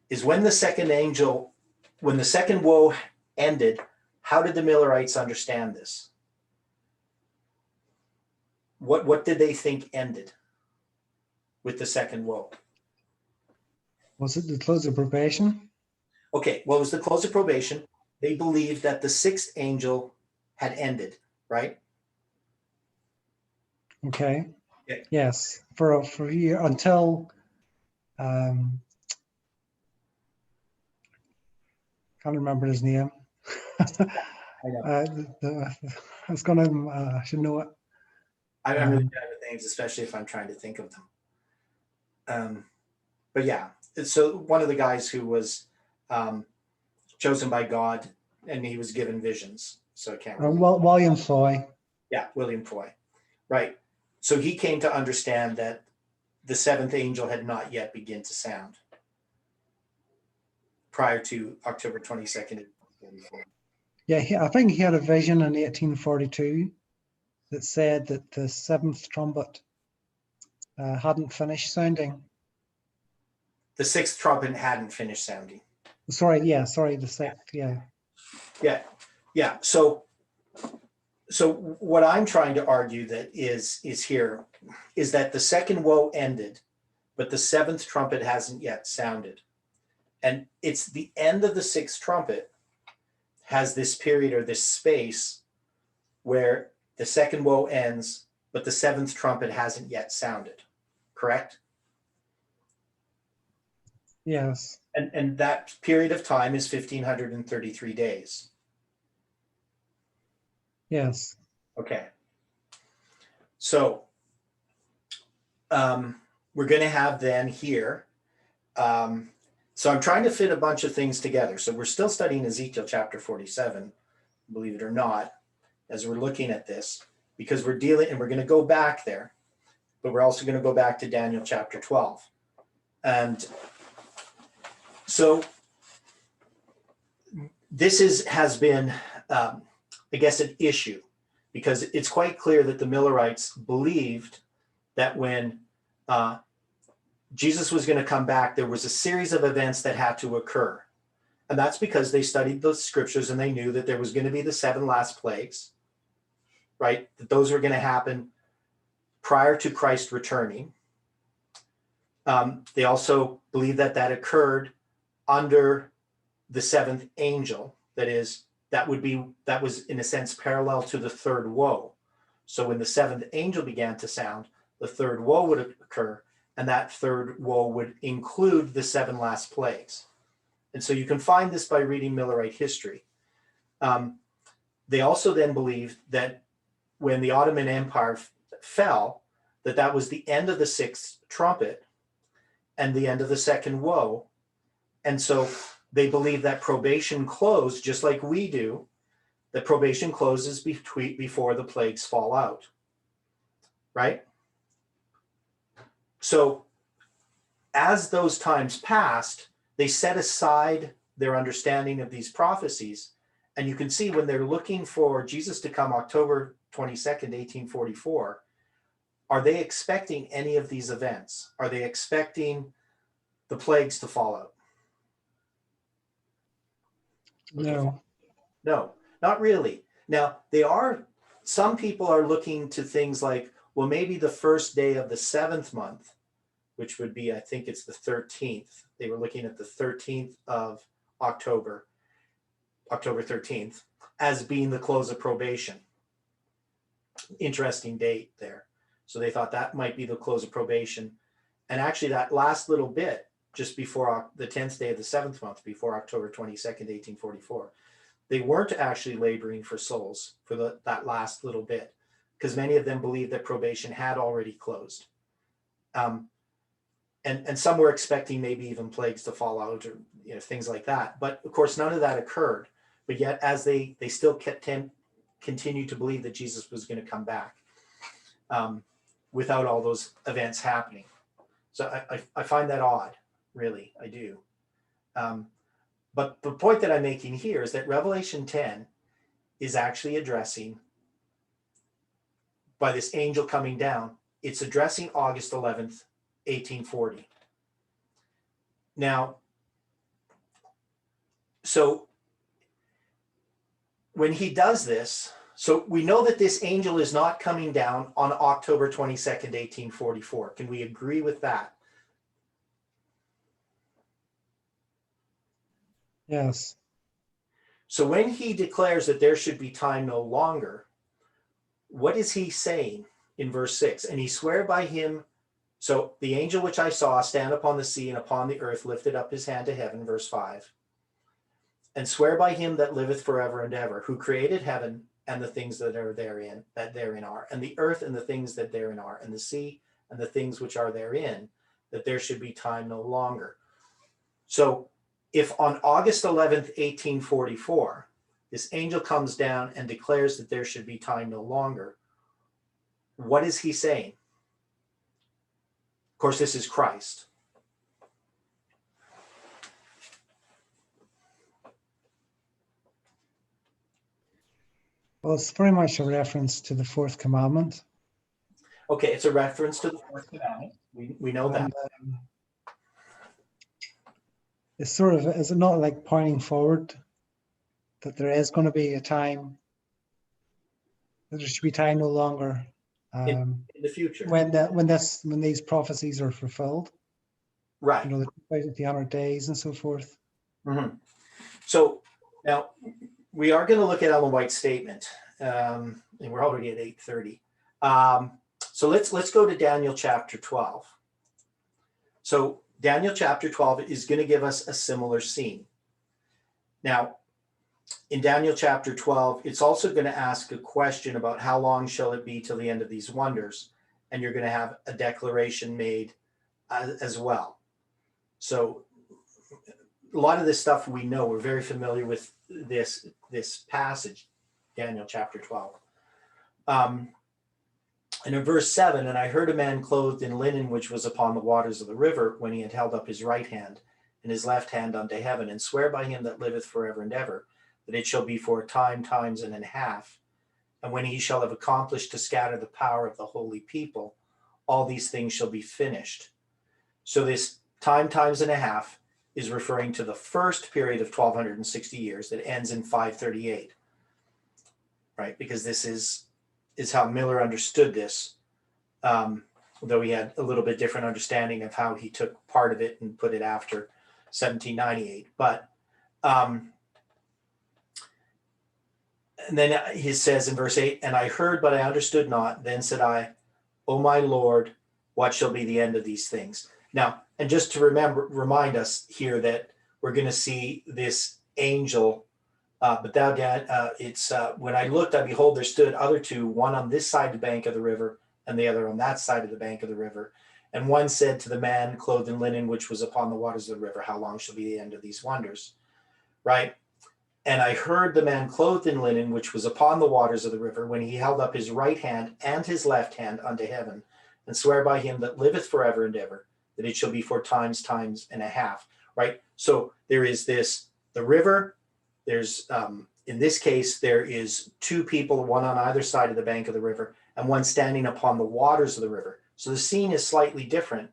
is when the second woe ended, how did the Millerites understand this? What did they think ended with the second woe? Was it the close of probation? Okay, well, it was the close of probation. They believed that the sixth angel had ended, right? Okay. Yeah. Yes, for a year until can't remember his name. I know. I was gonna I should know it. I'm really bad with names, especially if I'm trying to think of them. But yeah, so one of the guys who was chosen by God, and he was given visions. So I can't remember. William Foy. Yeah, William Foy. Right. So he came to understand that the seventh angel had not yet begun to sound prior to October 22nd. Yeah, I think he had a vision in 1842 that said that the seventh trumpet hadn't finished sounding. The sixth trumpet hadn't finished sounding. Sorry, the sixth, yeah. Yeah. So what I'm trying to argue that is here is that the second woe ended, but the seventh trumpet hasn't yet sounded. And it's the end of the sixth trumpet has this period or this space where the second woe ends, but the seventh trumpet hasn't yet sounded. Correct? Yes. And that period of time is 1,533 days. Yes. Okay. So we're going to have then here. So I'm trying to fit a bunch of things together. So we're still studying Ezekiel chapter 47, believe it or not, as we're looking at this, because we're dealing, and we're going to go back there, but we're also going to go back to Daniel chapter 12. And so this has been, I guess, an issue, because it's quite clear that the Millerites believed that when Jesus was going to come back, there was a series of events that had to occur. And that's because they studied the scriptures and they knew that there was going to be the 7 last plagues, right? That those were going to happen prior to Christ returning. They also believed that that occurred under the 7th angel. That is, that was in a sense parallel to the third woe. So when the 7th angel began to sound, the third woe would occur, and that third woe would include the 7 last plagues. And so you can find this by reading Millerite history. They also then believed that when the Ottoman Empire fell, that was the end of the 6th trumpet and the end of the second woe. And so they believe that probation closed, just like we do, that probation closes before the plagues fall out, right? So as those times passed, they set aside their understanding of these prophecies. And you can see when they're looking for Jesus to come October 22nd, 1844, are they expecting any of these events? Are they expecting the plagues to fall out? No. No, not really. Now, some people are looking to things like, well, maybe the first day of the 7th month, which would be, I think it's the 13th. They were looking at the 13th of October 13th, as being the close of probation. Interesting date there. So they thought that might be the close of probation. And actually that last little bit, just before the 10th day of the 7th month, before October 22nd, 1844, they weren't actually laboring for souls for that last little bit, because many of them believed that probation had already closed. And some were expecting maybe even plagues to fall out, or things like that. But of course, none of that occurred. But yet, as they still continued to believe that Jesus was going to come back without all those events happening. So I find that odd, really, I do. But the point that I'm making here is that Revelation 10 is actually addressing, by this angel coming down, it's addressing August 11th, 1840. Now, so when he does this, so we know that this angel is not coming down on October 22nd, 1844. Can we agree with that? Yes. So when he declares that there should be time no longer, what is he saying in verse 6? And he sware by him. So the angel which I saw stand upon the sea and upon the earth lifted up his hand to heaven, verse 5, and swear by him that liveth forever and ever, who created heaven and the things that are therein, that therein are, and the earth and the things that therein are, and the sea and the things which are therein, that there should be time no longer. So if on August 11th, 1844, this angel comes down and declares that there should be time no longer, what is he saying? Of course, this is Christ. Well, it's very much a reference to the 4th commandment. Okay, it's a reference to the 4th commandment. We know that. And, it's sort of, is it not like pointing forward that there is going to be a time, that there should be time no longer In the future. when these prophecies are fulfilled. Right. You know, the 2,300 days and so forth. Mhm. So now we are going to look at Ellen White's statement, and we're already at 8:30. So let's go to Daniel chapter 12. So Daniel chapter 12 is going to give us a similar scene. Now, in Daniel chapter 12, it's also going to ask a question about how long shall it be till the end of these wonders, and you're going to have a declaration made as well. So a lot of this stuff we know, we're very familiar with this passage, Daniel chapter 12. And in verse 7, and I heard a man clothed in linen, which was upon the waters of the river, when he had held up his right hand and his left hand unto heaven, and swear by him that liveth forever and ever, that it shall be for a time, times, and a half. And when he shall have accomplished to scatter the power of the holy people, all these things shall be finished. So this time, times, and a half is referring to the first period of 1260 years that ends in 538, right? Because this is how Miller understood this, though he had a little bit different understanding of how he took part of it and put it after 1798. But and then he says in verse 8, and I heard, but I understood not. Then said I, O my Lord, what shall be the end of these things? Now, and just to remind us here that we're going to see this angel, but thou, it's when I looked, I behold, there stood other two, one on this side of the bank of the river, and the other on that side of the bank of the river. And one said to the man clothed in linen, which was upon the waters of the river, how long shall be the end of these wonders? Right? And I heard the man clothed in linen, which was upon the waters of the river, when he held up his right hand and his left hand unto heaven, and swear by him that liveth forever and ever, that it shall be for times, times and a half. Right? So there is this, the river, there's, in this case, there is two people, one on either side of the bank of the river, and one standing upon the waters of the river. So the scene is slightly different.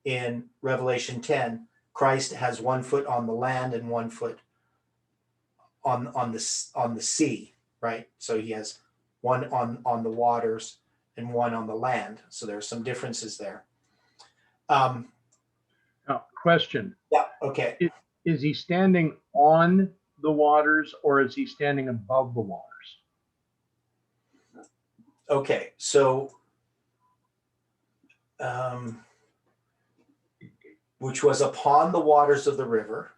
In Revelation 10, Christ has 1 foot on the land and 1 foot on the sea, right? So he has one on the waters and one on the land. So there are some differences there. Now, question. Yeah, okay. Is he standing on the waters or is he standing above the waters? Okay, so which was upon the waters of the river.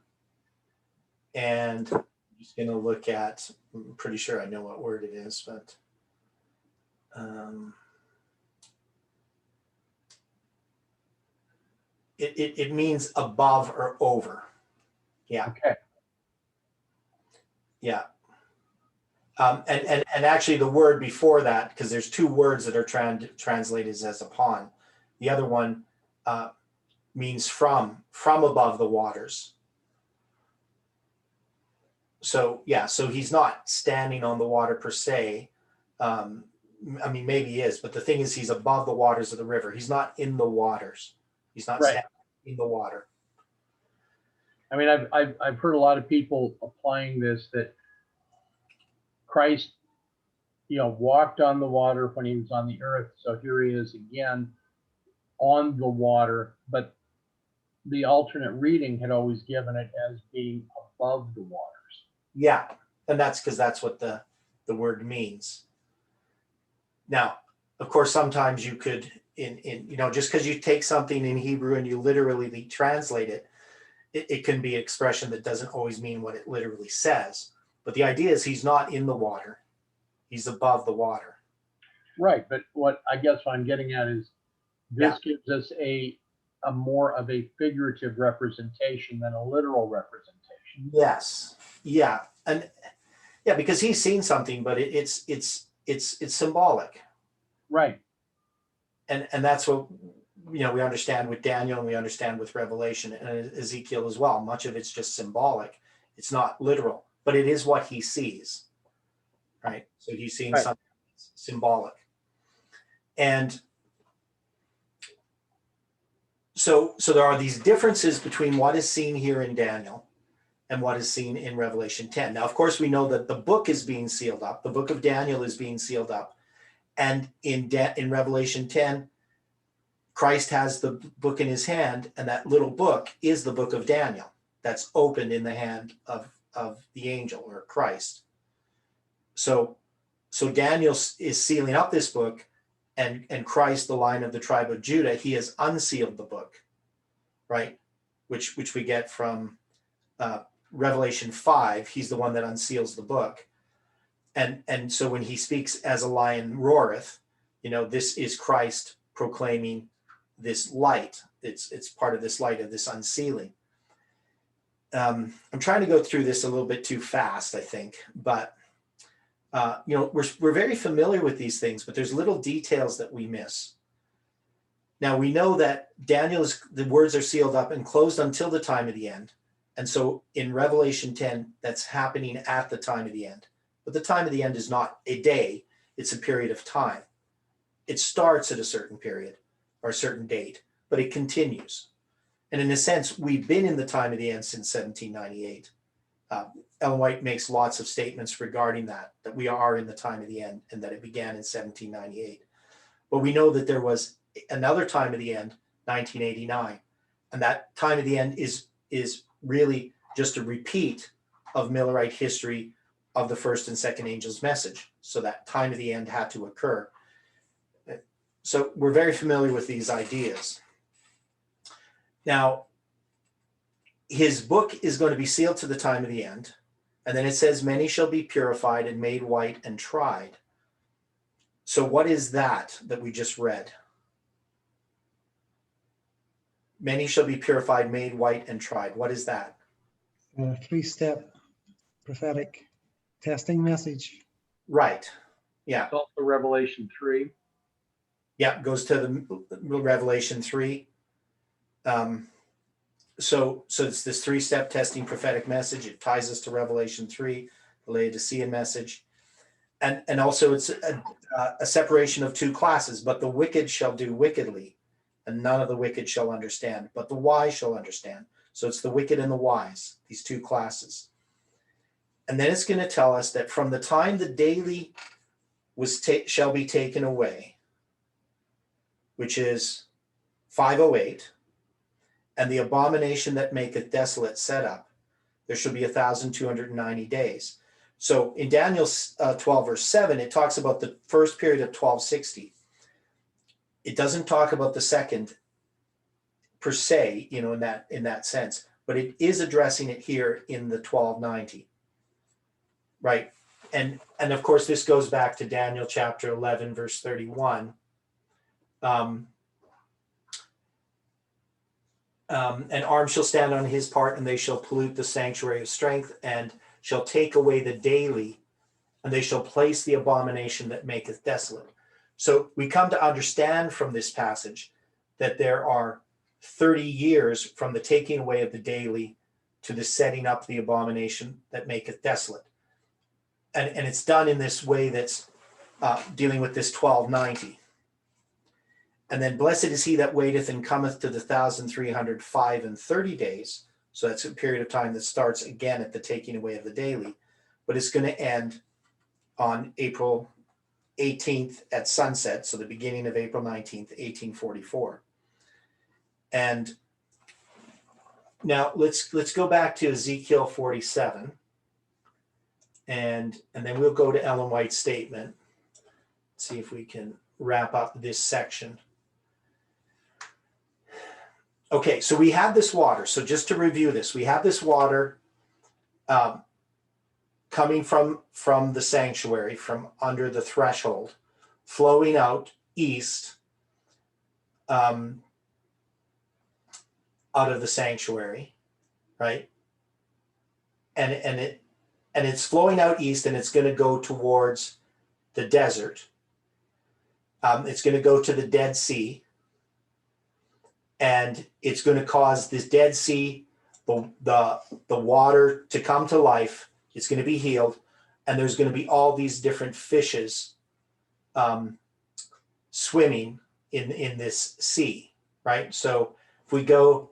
And I'm just going to look at, I'm pretty sure I know what word it is, but it means above or over. Yeah. Okay. Yeah. And actually the word before that, because there's two words that are translated as upon. The other one means from above the waters. So yeah, so he's not standing on the water per se. I mean, maybe he is, but the thing is, he's above the waters of the river. He's not in the waters. He's not Right. standing in the water. I mean, I've heard a lot of people applying this, that Christ, walked on the water when he was on the earth. So here he is again on the water, but the alternate reading had always given it as being above the waters. Yeah, and that's because that's what the word means. Now, of course, sometimes you could, just because you take something in Hebrew and you literally translate it, it can be an expression that doesn't always mean what it literally says. But the idea is he's not in the water. He's above the water. Right, but what I guess what I'm getting at is this gives us a more of a figurative representation than a literal representation. Yes. Yeah. And yeah, because he's seen something, but it's symbolic. Right. And that's what we understand with Daniel and we understand with Revelation and Ezekiel as well. Much of it's just symbolic. It's not literal, but it is what he sees. Right. So he's seeing something symbolic. And so there are these differences between what is seen here in Daniel and what is seen in Revelation 10. Now, of course, we know that the book is being sealed up. The book of Daniel is being sealed up. And in Revelation 10, Christ has the book in his hand, and that little book is the book of Daniel that's opened in the hand of the angel or Christ. So Daniel is sealing up this book, and Christ, the Lion of the tribe of Judah, he has unsealed the book, right? Which we get from Revelation 5. He's the one that unseals the book. And so when he speaks as a lion roareth, this is Christ proclaiming this light. It's part of this light of this unsealing. I'm trying to go through this a little bit too fast, I think, but we're very familiar with these things, but there's little details that we miss. Now we know that the words are sealed up and closed until the time of the end. And so in Revelation 10, that's happening at the time of the end. But the time of the end is not a day, it's a period of time. It starts at a certain period or a certain date, but it continues. And in a sense, we've been in the time of the end since 1798. Ellen White makes lots of statements regarding that we are in the time of the end and that it began in 1798. But we know that there was another time of the end, 1989. And that time of the end is really just a repeat of Millerite history of the first and second angel's message. So that time of the end had to occur. So we're very familiar with these ideas. Now, his book is going to be sealed to the time of the end. And then it says, many shall be purified and made white and tried. So what is that we just read? Many shall be purified, made white and tried. What is that? A three-step prophetic testing message. Right. Yeah. It's also Revelation 3. Yeah, goes to the Revelation 3. So it's this three-step testing prophetic message. It ties us to Revelation 3, the Laodicean message. And also it's a separation of two classes. But the wicked shall do wickedly, and none of the wicked shall understand, but the wise shall understand. So it's the wicked and the wise, these two classes. And then it's going to tell us that from the time the daily shall be taken away, which is 508, and the abomination that maketh desolate set up, there shall be 1,290 days. So in Daniel 12 verse 7, it talks about the first period of 1260. It doesn't talk about the second per se, in that sense, but it is addressing it here in the 1290, right? And of course, this goes back to Daniel chapter 11, verse 31. And arms shall stand on his part, and they shall pollute the sanctuary of strength, and shall take away the daily, and they shall place the abomination that maketh desolate. So we come to understand from this passage that there are 30 years from the taking away of the daily to the setting up the abomination that maketh desolate. And it's done in this way that's dealing with this 1290. And then blessed is he that waiteth and cometh to the 1,305 and 30 days. So that's a period of time that starts again at the taking away of the daily, but it's going to end on April 18th at sunset. So the beginning of April 19th, 1844. And now let's go back to Ezekiel 47. And then we'll go to Ellen White's statement. See if we can wrap up this section. Okay, so we have this water. So just to review this, we have this water coming from the sanctuary, from under the threshold, flowing out east out of the sanctuary, right? And it's flowing out east, and it's going to go towards the desert. It's going to go to the Dead Sea. And it's going to cause this Dead Sea, the water to come to life. It's going to be healed. And there's going to be all these different fishes swimming in this sea, right? So if we go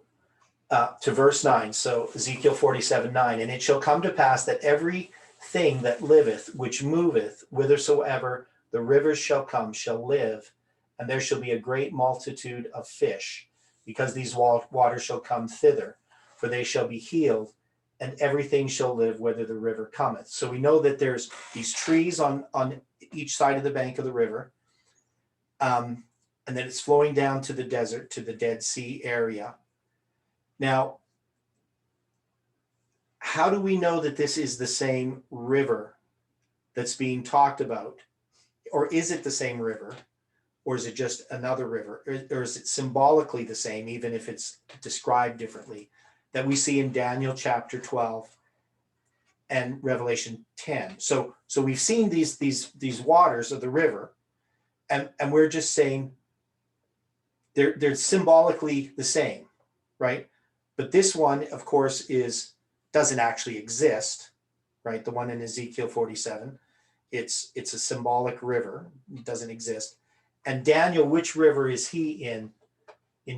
to verse 9. So Ezekiel 47:9, and it shall come to pass that every thing that liveth, which moveth, whithersoever the rivers shall come, shall live, and there shall be a great multitude of fish, because these waters shall come thither, for they shall be healed, and everything shall live whither the river cometh. So we know that there's these trees on each side of the bank of the river, and that it's flowing down to the desert, to the Dead Sea area. Now, how do we know that this is the same river that's being talked about? Or is it the same river? Or is it just another river? Or is it symbolically the same, even if it's described differently, that we see in Daniel chapter 12 and Revelation 10? So we've seen these waters of the river, and we're just saying they're symbolically the same, right? But this one, of course, doesn't actually exist, right? The one in Ezekiel 47, it's a symbolic river. It doesn't exist. And Daniel, which river is he in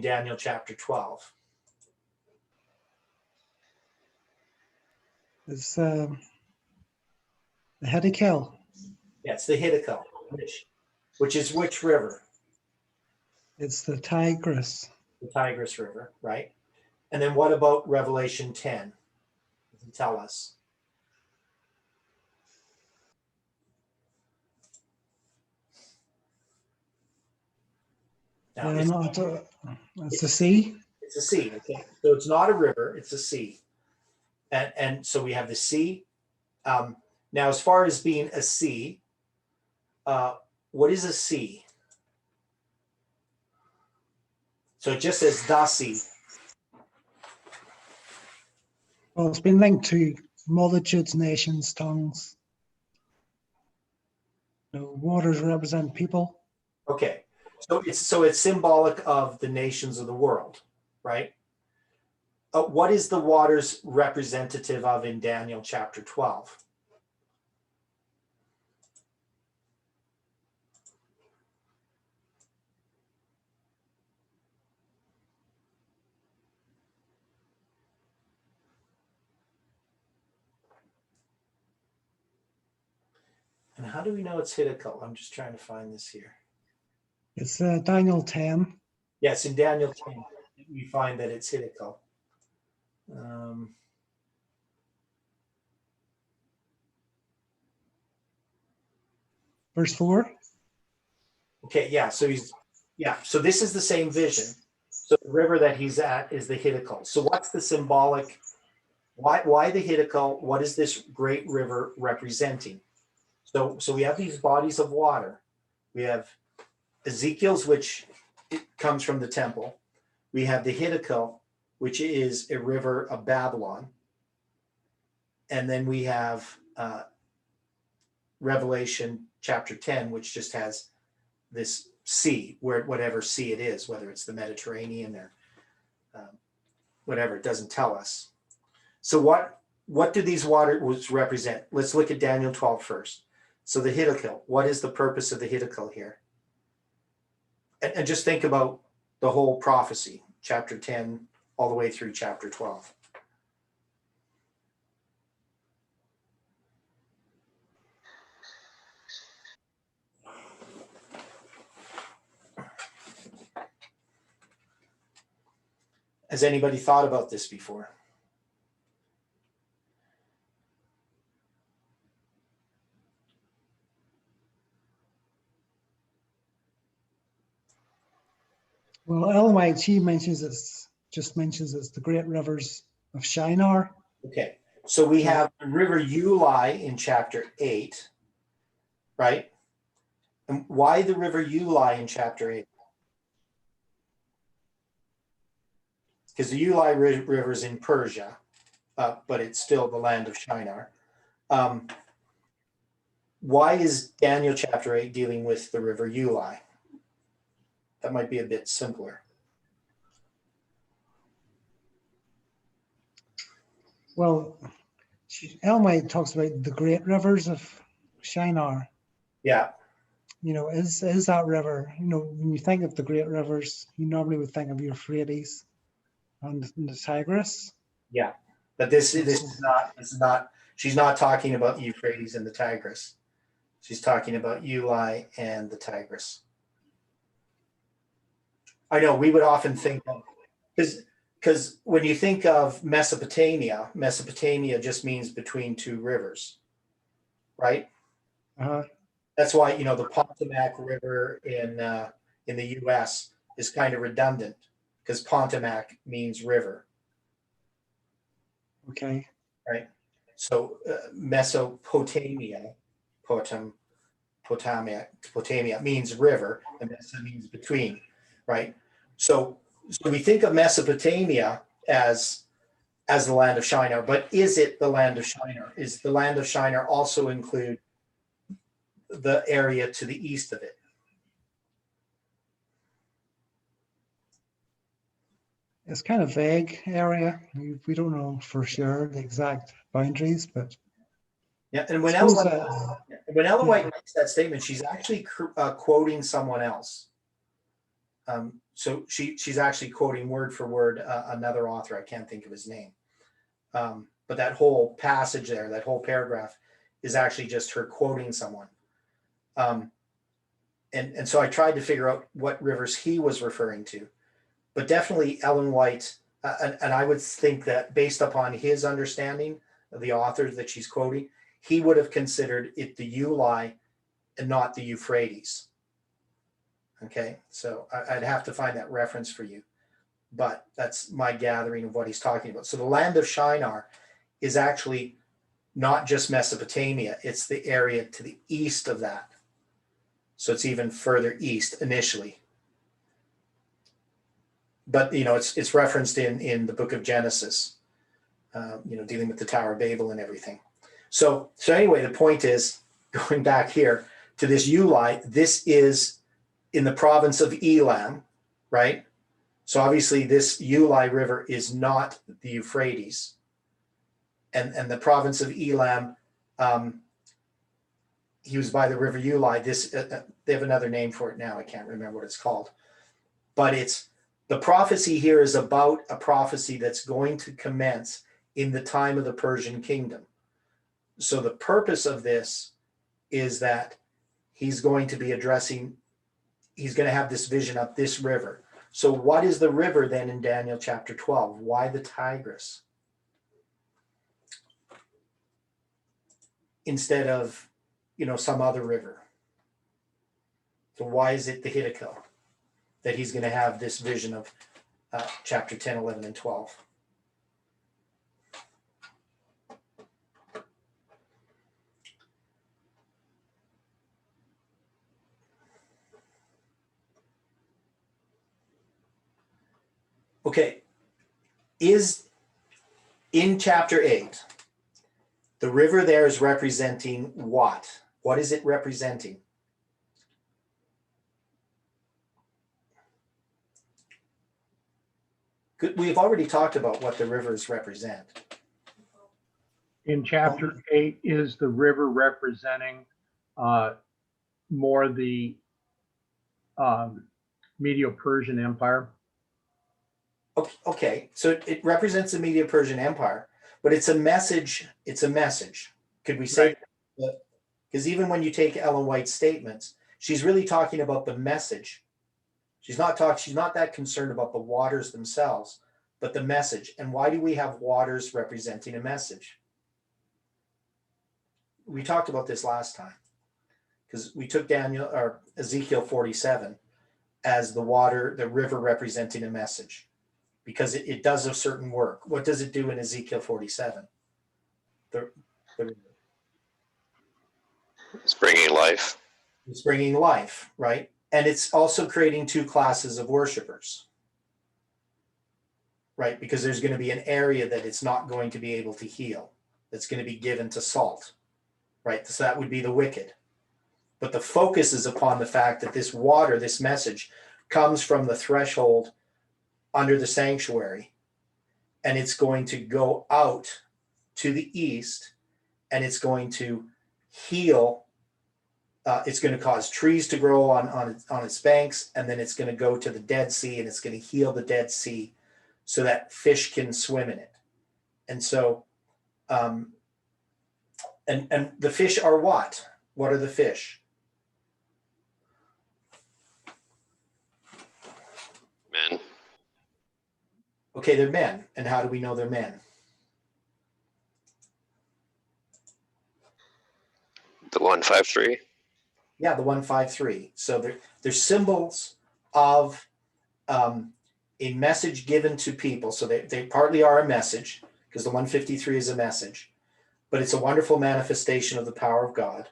Daniel chapter 12? It's the Ezekiel. Yeah, it's the Hiddekel, which is which river? It's the Tigris. The Tigris River, right? And then what about Revelation 10? Does it tell us? Now, It's the sea. it's a sea. Okay, so it's not a river; it's a sea, and so we have the sea. Now, as far as being a sea, what is a sea? So it just says the sea. Well, it's been linked to multitudes, nations, tongues. Waters represent people. Okay, so it's symbolic of the nations of the world, right? What is the waters representative of in Daniel chapter 12? And how do we know it's Hiddekel? I'm just trying to find this here. It's Daniel 10. Yes, in Daniel 10, we find that it's Hiddekel. Verse 4. Okay, yeah, so so this is the same vision. So the river that he's at is the Hiddekel. So what's the symbolic, why the Hiddekel? What is this great river representing? So we have these bodies of water. We have Ezekiel's, which it comes from the temple. We have the Hiddekel, which is a river of Babylon. And then we have Revelation chapter 10, which just has this sea, whatever sea it is, whether it's the Mediterranean or whatever, it doesn't tell us. So what do these waters represent? Let's look at Daniel 12 first. So the Hiddekel, what is the purpose of the Hiddekel here? And just think about the whole prophecy, chapter 10, all the way through chapter 12. Has anybody thought about this before? Well, Ellen White, she mentions it's the great rivers of Shinar. Okay, so we have the river Ulai in chapter 8, right? And why the river Ulai in chapter 8? Because the Ulai River is in Persia, but it's still the land of Shinar. Why is Daniel chapter 8 dealing with the river Ulai? That might be a bit simpler. Well, Ellen White talks about the great rivers of Shinar. Yeah. Is that river, when you think of the great rivers, you normally would think of Euphrates. and the Tigris. Yeah, but this is not, she's not talking about Euphrates and the Tigris. She's talking about Uli and the Tigris. I know we would often think of, because when you think of Mesopotamia, Mesopotamia just means between two rivers, right? Uh-huh. That's why, you know, the Potomac River in the U.S. is kind of redundant, because Potomac means river, Okay. right? So Mesopotamia, Potamia means river, and Mesa means between, right? So we think of Mesopotamia as the land of Shinar, but is it the land of Shinar? Is the land of Shinar also include the area to the east of it? It's kind of vague area. We don't know for sure the exact boundaries, but Yeah, and when suppose Ellen yeah. White makes that statement, she's actually quoting someone else. So she's actually quoting word for word another author. I can't think of his name. But that whole passage there, that whole paragraph, is actually just her quoting someone. And so I tried to figure out what rivers he was referring to. But definitely Ellen White, and I would think that based upon his understanding of the authors that she's quoting, he would have considered it the Uli and not the Euphrates. Okay, so I'd have to find that reference for you, but that's my gathering of what he's talking about. So the land of Shinar is actually not just Mesopotamia, it's the area to the east of that. So it's even further east initially. But, you know, it's referenced in the book of Genesis, you know, dealing with the Tower of Babel and everything. So anyway, the point is, going back here to this Uli, this is in the province of Elam, right? So obviously this Uli River is not the Euphrates. And the province of Elam, he was by the river Uli. This they have another name for it now. I can't remember what it's called. But it's the prophecy here is about a prophecy that's going to commence in the time of the Persian kingdom. So the purpose of this is that he's going to be addressing, he's going to have this vision of this river. So what is the river then in Daniel chapter 12? Why the Tigris instead of, you know, some other river? So why is it the Hiddekel that he's going to have this vision of chapter 10, 11, and 12? Okay, is in chapter 8, the river there is representing what? What is it representing? We've already talked about what the rivers represent. In chapter 8, is the river representing more the Medo-Persian Empire? Okay, so it represents the Medo-Persian Empire, but it's a message. It's a message. Could we say that? Because even when you take Ellen White's statements, she's really talking about the message. She's not that concerned about the waters themselves, but the message. And why do we have waters representing a message? We talked about this last time because we took Ezekiel 47 as the river representing a message, because it does a certain work. What does it do in Ezekiel 47? It's bringing life. It's bringing life, right? And it's also creating two classes of worshipers, right? Because there's going to be an area that it's not going to be able to heal, that's going to be given to salt, right? So that would be the wicked. But the focus is upon the fact that this water, this message, comes from the threshold under the sanctuary, and it's going to go out to the east, and it's going to heal. It's going to cause trees to grow on its banks, and then it's going to go to the Dead Sea, and it's going to heal the Dead Sea, so that fish can swim in it. And so, and the fish are what? What are the fish? Men. Okay, they're men. And how do we know they're men? The 153. Yeah, the 153. So they're symbols of a message given to people. So they partly are a message, because the 153 is a message, but it's a wonderful manifestation of the power of God.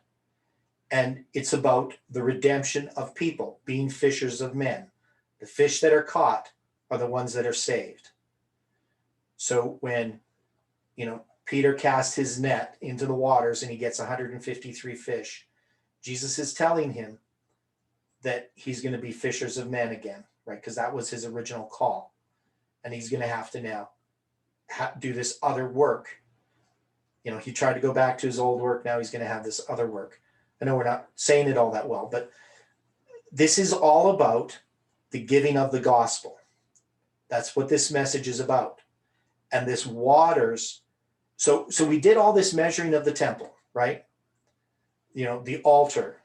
And it's about the redemption of people, being fishers of men. The fish that are caught are the ones that are saved. So when, Peter casts his net into the waters and he gets 153 fish, Jesus is telling him that he's going to be fishers of men again, right? Because that was his original call. And he's going to have to now do this other work. He tried to go back to his old work. Now he's going to have this other work. I know we're not saying it all that well, but this is all about the giving of the gospel. That's what this message is about. And this waters. So we did all this measuring of the temple, right? The altar.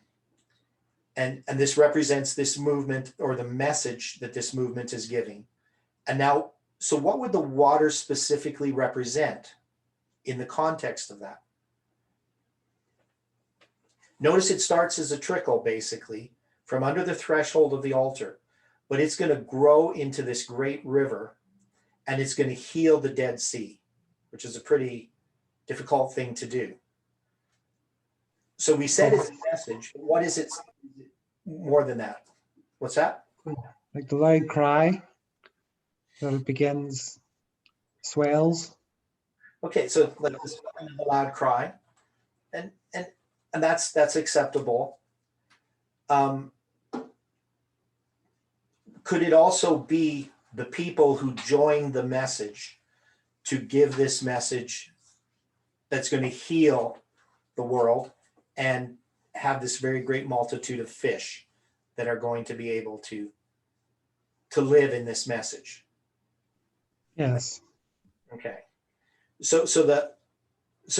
And this represents this movement, or the message that this movement is giving. And now, so what would the water specifically represent in the context of that? Notice it starts as a trickle, basically, from under the threshold of the altar, but it's going to grow into this great river, and it's going to heal the Dead Sea, which is a pretty difficult thing to do. So we said it's a message. What is it more than that? What's that? Like the loud cry that it begins, swells. Okay, so like this the loud cry, and that's acceptable. Could it also be the people who joined the message to give this message that's going to heal the world and have this very great multitude of fish that are going to be able to live in this message? Yes. Okay. So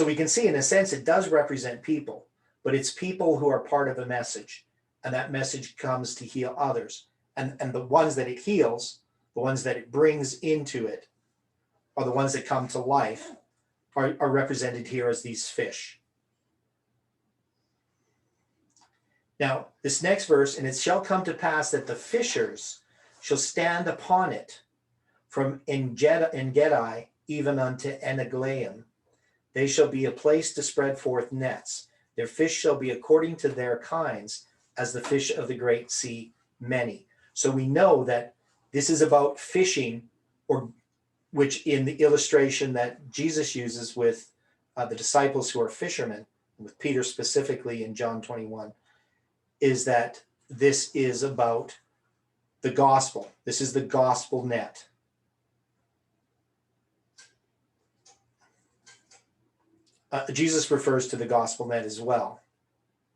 we can see, in a sense, it does represent people, but it's people who are part of a message, and that message comes to heal others. And the ones that it heals, the ones that it brings into it, are the ones that come to life, are represented here as these fish. Now, this next verse, and it shall come to pass that the fishers shall stand upon it from Engedi even unto Eneglaim. They shall be a place to spread forth nets. Their fish shall be according to their kinds, as the fish of the great sea, many. So we know that this is about fishing, or which in the illustration that Jesus uses with the disciples who are fishermen, with Peter specifically in John 21, is that this is about the gospel. This is the gospel net. Jesus refers to the gospel net as well.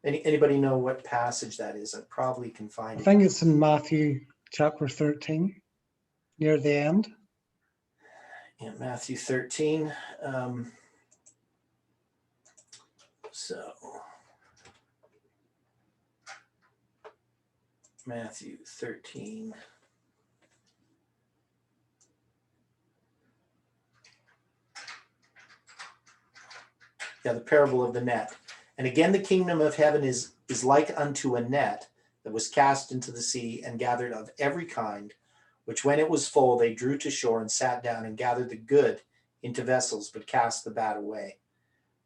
Anybody know what passage that is? I probably can find I it. think it's in Matthew chapter 13, near the end. Yeah, Matthew 13. So Matthew 13. Yeah, the parable of the net. And again, the kingdom of heaven is like unto a net that was cast into the sea and gathered of every kind, which when it was full, they drew to shore and sat down and gathered the good into vessels, but cast the bad away.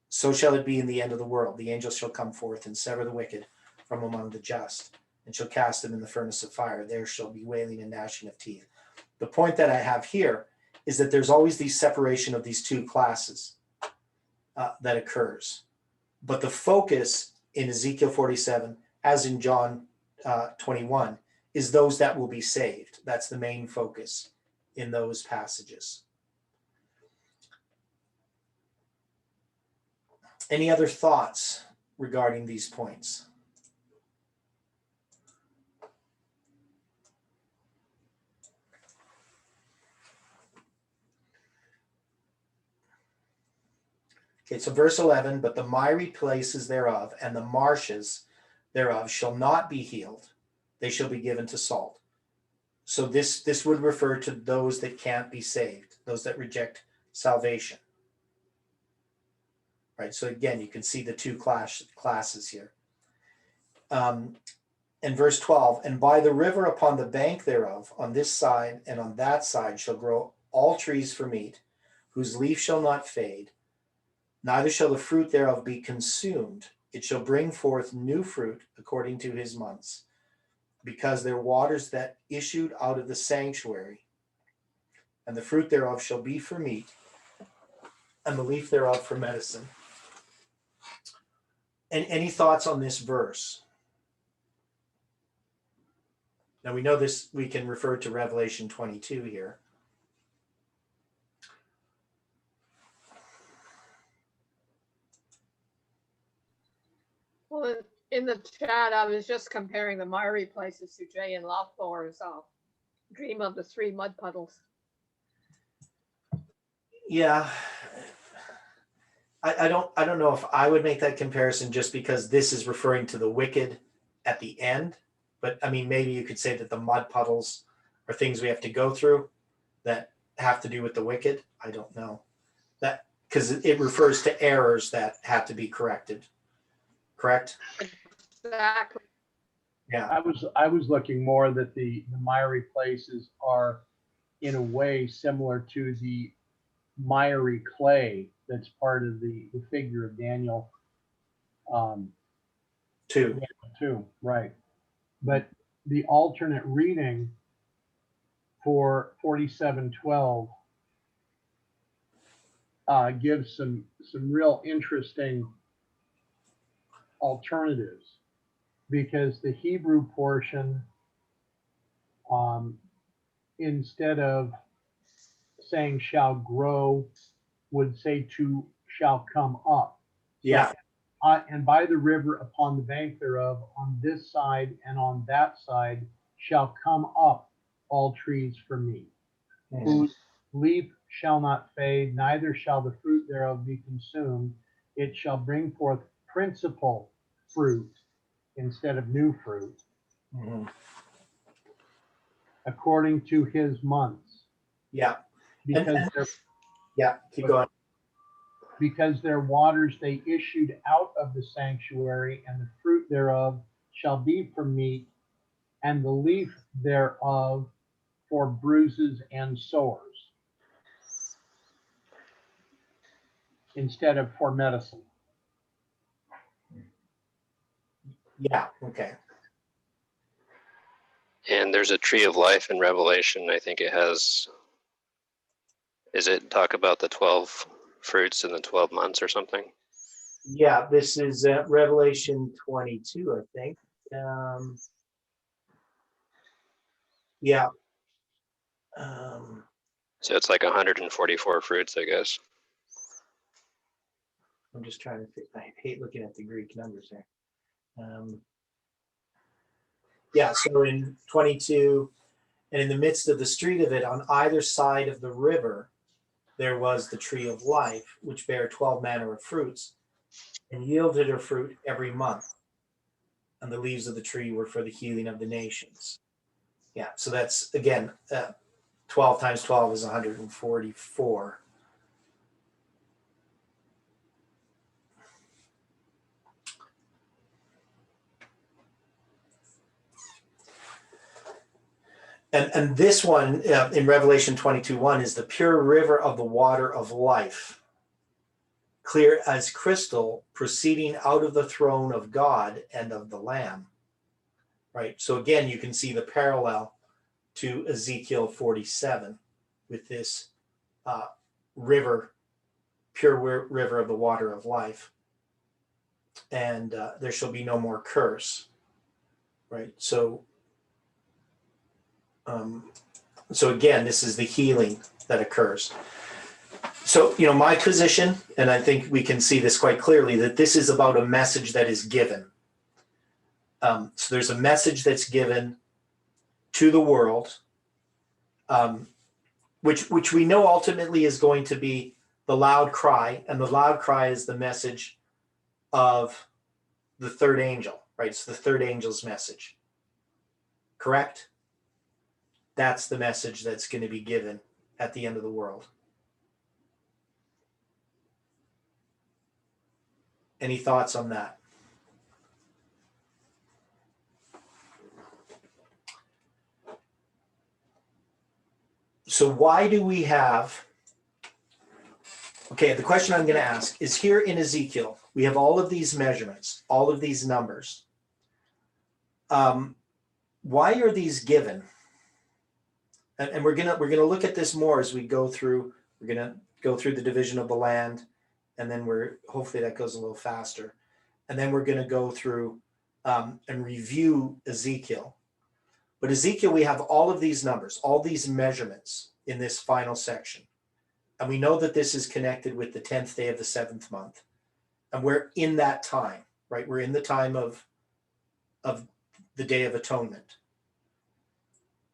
So shall it be in the end of the world. The angels shall come forth and sever the wicked from among the just, and shall cast them in the furnace of fire. There shall be wailing and gnashing of teeth. The point that I have here is that there's always the separation of these two classes that occurs. But the focus in Ezekiel 47, as in John 21, is those that will be saved. That's the main focus in those passages. Any other thoughts regarding these points? Okay, so verse 11, but the miry places thereof and the marshes thereof shall not be healed. They shall be given to salt. So this would refer to those that can't be saved, those that reject salvation. Right, so again, you can see the two classes here. And verse 12, and by the river upon the bank thereof, on this side and on that side shall grow all trees for meat, whose leaf shall not fade, neither shall the fruit thereof be consumed. It shall bring forth new fruit according to his months, because their waters that issued out of the sanctuary, and the fruit thereof shall be for meat, and the leaf thereof for medicine. And any thoughts on this verse? Now we know this, we can refer to Revelation 22 here. Well, in the chat, I was just comparing the miry places to Jay and Lothor's dream of the three mud puddles. Yeah, I don't know if I would make that comparison just because this is referring to the wicked at the end. But I mean, maybe you could say that the mud puddles are things we have to go through that have to do with the wicked. I don't know that, because it refers to errors that have to be corrected. Correct? Exactly. Yeah. I was looking more that the miry places are in a way similar to the miry clay that's part of the figure of Daniel Two. too, right? But the alternate reading for 47:12 gives some real interesting alternatives, because the Hebrew portion, instead of saying shall grow, would say to shall come up. Yeah. And by the river upon the bank thereof, on this side and on that side, shall come up all trees for me, whose leaf shall not fade, neither shall the fruit thereof be consumed. It shall bring forth principal fruit instead of new fruit, Mm-hmm. according to his months. Yeah. Because Yeah. Keep going. because their waters they issued out of the sanctuary, and the fruit thereof shall be for meat, and the leaf thereof for bruises and sores, instead of for medicine. Yeah. Okay. And there's a tree of life in Revelation. I think it has, is it talk about the 12 fruits in the 12 months or something? Yeah. This is Revelation 22, I think. Yeah. So it's like 144 fruits, I guess. I'm just trying to think. I hate looking at the Greek numbers there. Yeah, so in 22, and in the midst of the street of it, on either side of the river, there was the tree of life, which bare 12 manner of fruits, and yielded her fruit every month. And the leaves of the tree were for the healing of the nations. Yeah, so that's, again, 12 times 12 is 144. And this one in Revelation 22:1 is the pure river of the water of life, clear as crystal, proceeding out of the throne of God and of the Lamb. Right. So again, you can see the parallel to Ezekiel 47 with this river, pure river of the water of life. And there shall be no more curse. Right. So again, this is the healing that occurs. So, my position, and I think we can see this quite clearly, that this is about a message that is given. So there's a message that's given to the world, which we know ultimately is going to be the loud cry, and the loud cry is the message of the third angel, right? It's the third angel's message. Correct? That's the message that's going to be given at the end of the world. Any thoughts on that? So why do we have, okay, the question I'm going to ask is, here in Ezekiel, we have all of these measurements, all of these numbers. Why are these given? And we're gonna look at this more as we go through. We're gonna go through the division of the land, and then hopefully that goes a little faster, and then we're gonna go through and review Ezekiel. But Ezekiel, we have all of these numbers, all these measurements in this final section, and we know that this is connected with the 10th day of the 7th month, and we're in that time, right? We're in the time of the Day of Atonement.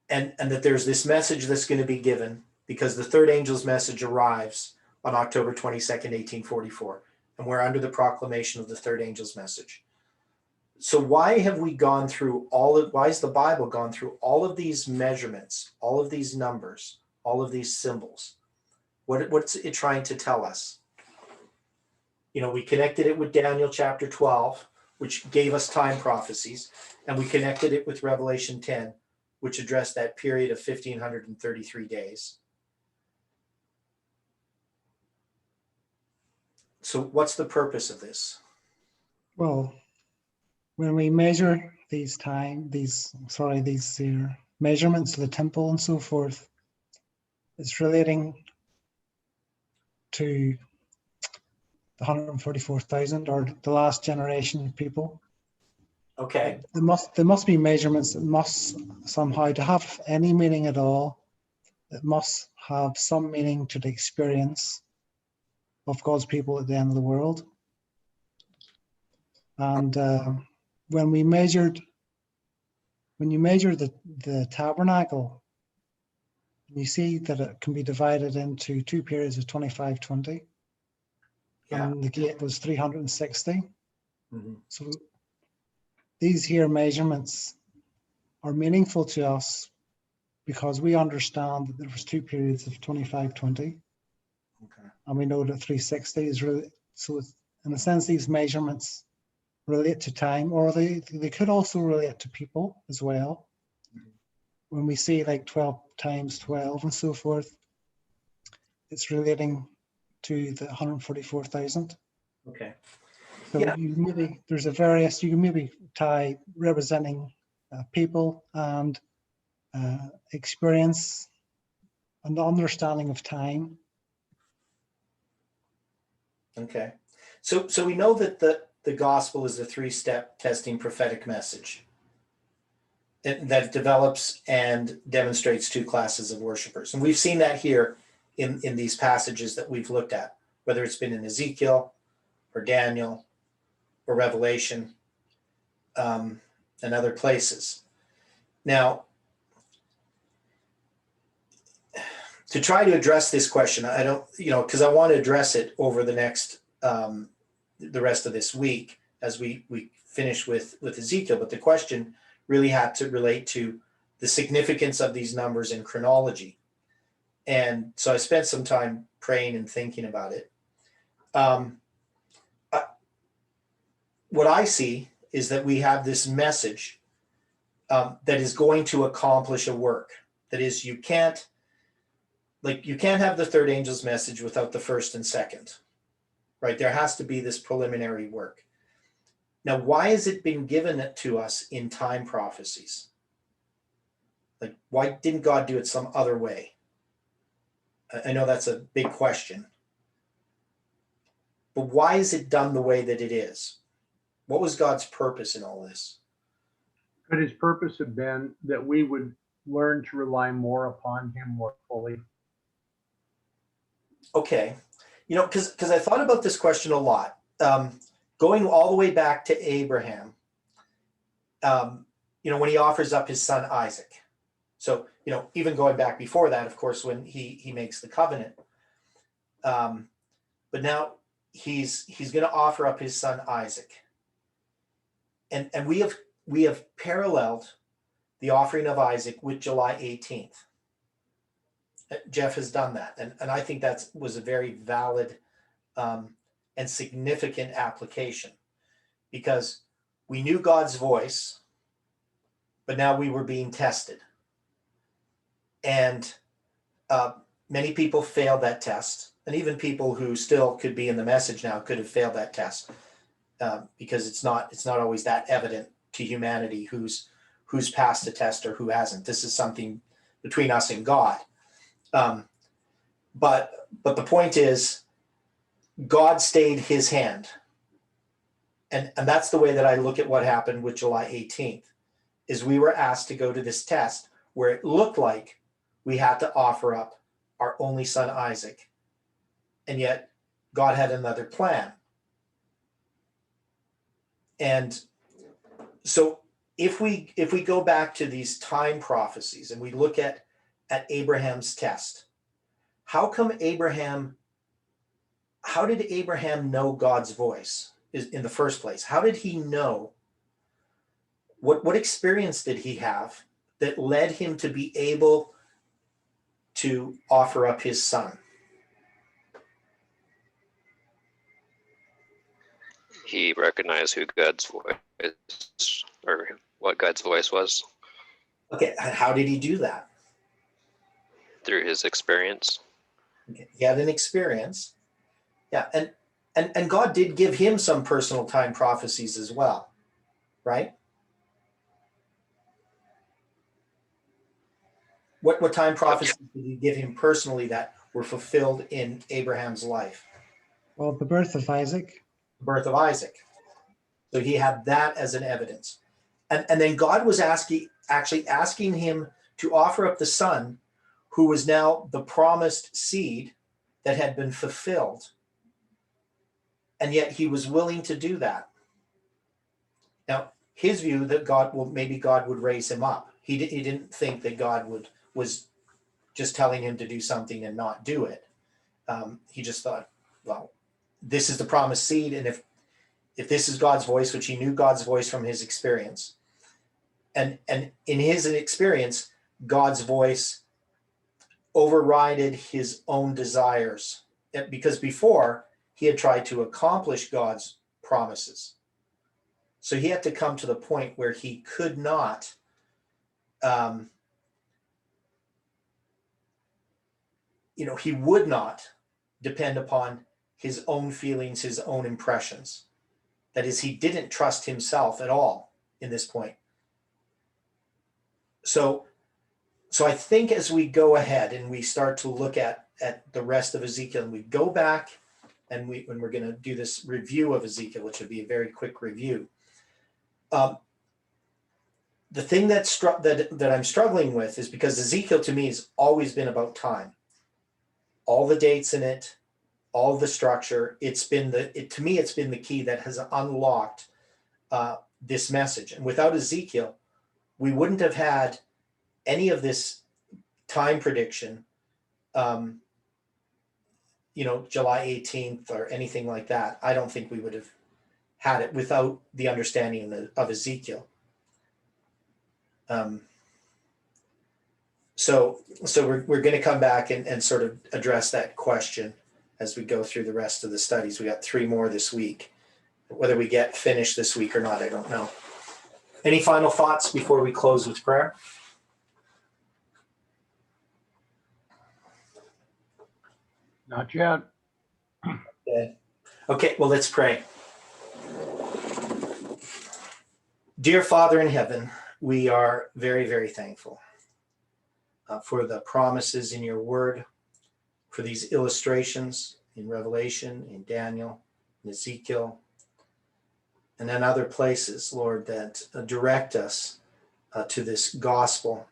And that there's this message that's going to be given because the third angel's message arrives on October 22nd, 1844. And we're under the proclamation of the third angel's message. So why have we gone through why has the Bible gone through all of these measurements, all of these numbers, all of these symbols? What's it trying to tell us? You know, we connected it with Daniel chapter 12, which gave us time prophecies, and we connected it with Revelation 10, which addressed that period of 1,533 days. So what's the purpose of this? Well, when we measure these measurements of the temple and so forth, it's relating to the 144,000 or the last generation of people. Okay. There must be measurements that must somehow, to have any meaning at all, it must have some meaning to the experience of God's people at the end of the world. And when you measure the tabernacle, you see that it can be divided into two periods of 25-20. Yeah. And the gate was 360. Mm-hmm. So these here measurements are meaningful to us because we understand that there was two periods of 25-20. Okay. And we know that 360 is really, so in a sense, these measurements relate to time, or they could also relate to people as well. Mm-hmm. When we see like 12 times 12 and so forth, it's relating to the 144,000. Okay. So yeah. you can maybe tie representing people and experience and the understanding of time. Okay. So we know that the gospel is a three-step testing prophetic message that develops and demonstrates two classes of worshipers. And we've seen that here in these passages that we've looked at, whether it's been in Ezekiel or Daniel or Revelation and other places. Now, to try to address this question, I don't, because I want to address it over the next, the rest of this week as we finish with Ezekiel, but the question really had to relate to the significance of these numbers in chronology. And so I spent some time praying and thinking about it. What I see is that we have this message that is going to accomplish a work. That is, you can't have the third angel's message without the first and second, right? There has to be this preliminary work. Now, why has it been given to us in time prophecies? Like, why didn't God do it some other way? I know that's a big question, but why is it done the way that it is? What was God's purpose in all this? Could his purpose have been that we would learn to rely more upon him more fully? Okay. Because I thought about this question a lot. Going all the way back to Abraham, when he offers up his son Isaac. So, even going back before that, of course, when he makes the covenant, but now he's going to offer up his son Isaac. And we have paralleled the offering of Isaac with July 18th. Jeff has done that. And I think that was a very valid and significant application, because we knew God's voice, but now we were being tested. And many people failed that test. And even people who still could be in the message now could have failed that test, because it's not always that evident to humanity who's passed the test or who hasn't. This is something between us and God. But the point is, God stayed his hand. And that's the way that I look at what happened with July 18th, is we were asked to go to this test where it looked like we had to offer up our only son Isaac. And yet God had another plan. And so if we go back to these time prophecies and we look at Abraham's test, how did Abraham know God's voice in the first place? How did he know? What experience did he have that led him to be able to offer up his son? He recognized who God's voice, or what God's voice was, Okay, how did he do that? through his experience. Okay, he had an experience. Yeah, and God did give him some personal time prophecies as well, right? What time prophecies did he give him personally that were fulfilled in Abraham's life? Well, the birth of Isaac. The birth of Isaac. So he had that as an evidence. And then God was actually asking him to offer up the son who was now the promised seed that had been fulfilled. And yet he was willing to do that. Now, his view that maybe God would raise him up. He didn't think that God was just telling him to do something and not do it. He just thought, well, this is the promised seed, and if this is God's voice, which he knew God's voice from his experience, and in his experience, God's voice overrided his own desires, because before he had tried to accomplish God's promises. So he had to come to the point where he could not he would not depend upon his own feelings, his own impressions. That is, he didn't trust himself at all in this point. So I think as we go ahead and we start to look at the rest of Ezekiel, and we go back and when we're going to do this review of Ezekiel, which would be a very quick review, the thing that I'm struggling with is because Ezekiel to me has always been about time. All the dates in it, all the structure, to me it's been the key that has unlocked this message. And without Ezekiel, we wouldn't have had any of this time prediction, July 18th or anything like that. I don't think we would have had it without the understanding of Ezekiel. So we're going to come back and sort of address that question as we go through the rest of the studies. We got 3 more this week. Whether we get finished this week or not, I don't know. Any final thoughts before we close with prayer? Not yet. Okay, well, let's pray. Dear Father in heaven, we are very, very thankful for the promises in your word, for these illustrations in Revelation, in Daniel, in Ezekiel, and in other places, Lord, that direct us to this gospel,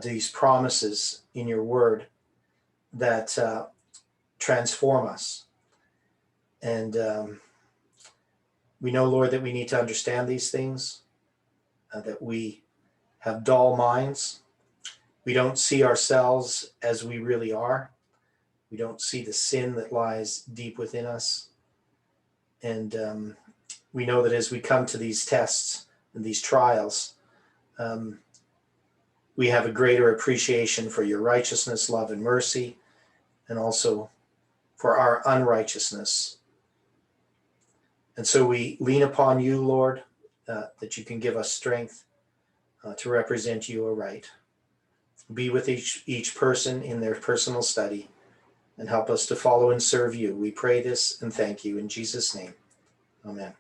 these promises in your word that transform us. And we know, Lord, that we need to understand these things, that we have dull minds. We don't see ourselves as we really are. We don't see the sin that lies deep within us. And we know that as we come to these tests and these trials, we have a greater appreciation for your righteousness, love, and mercy, and also for our unrighteousness. And so we lean upon you, Lord, that you can give us strength to represent you aright. Be with each person in their personal study and help us to follow and serve you. We pray this and thank you in Jesus' name. Amen.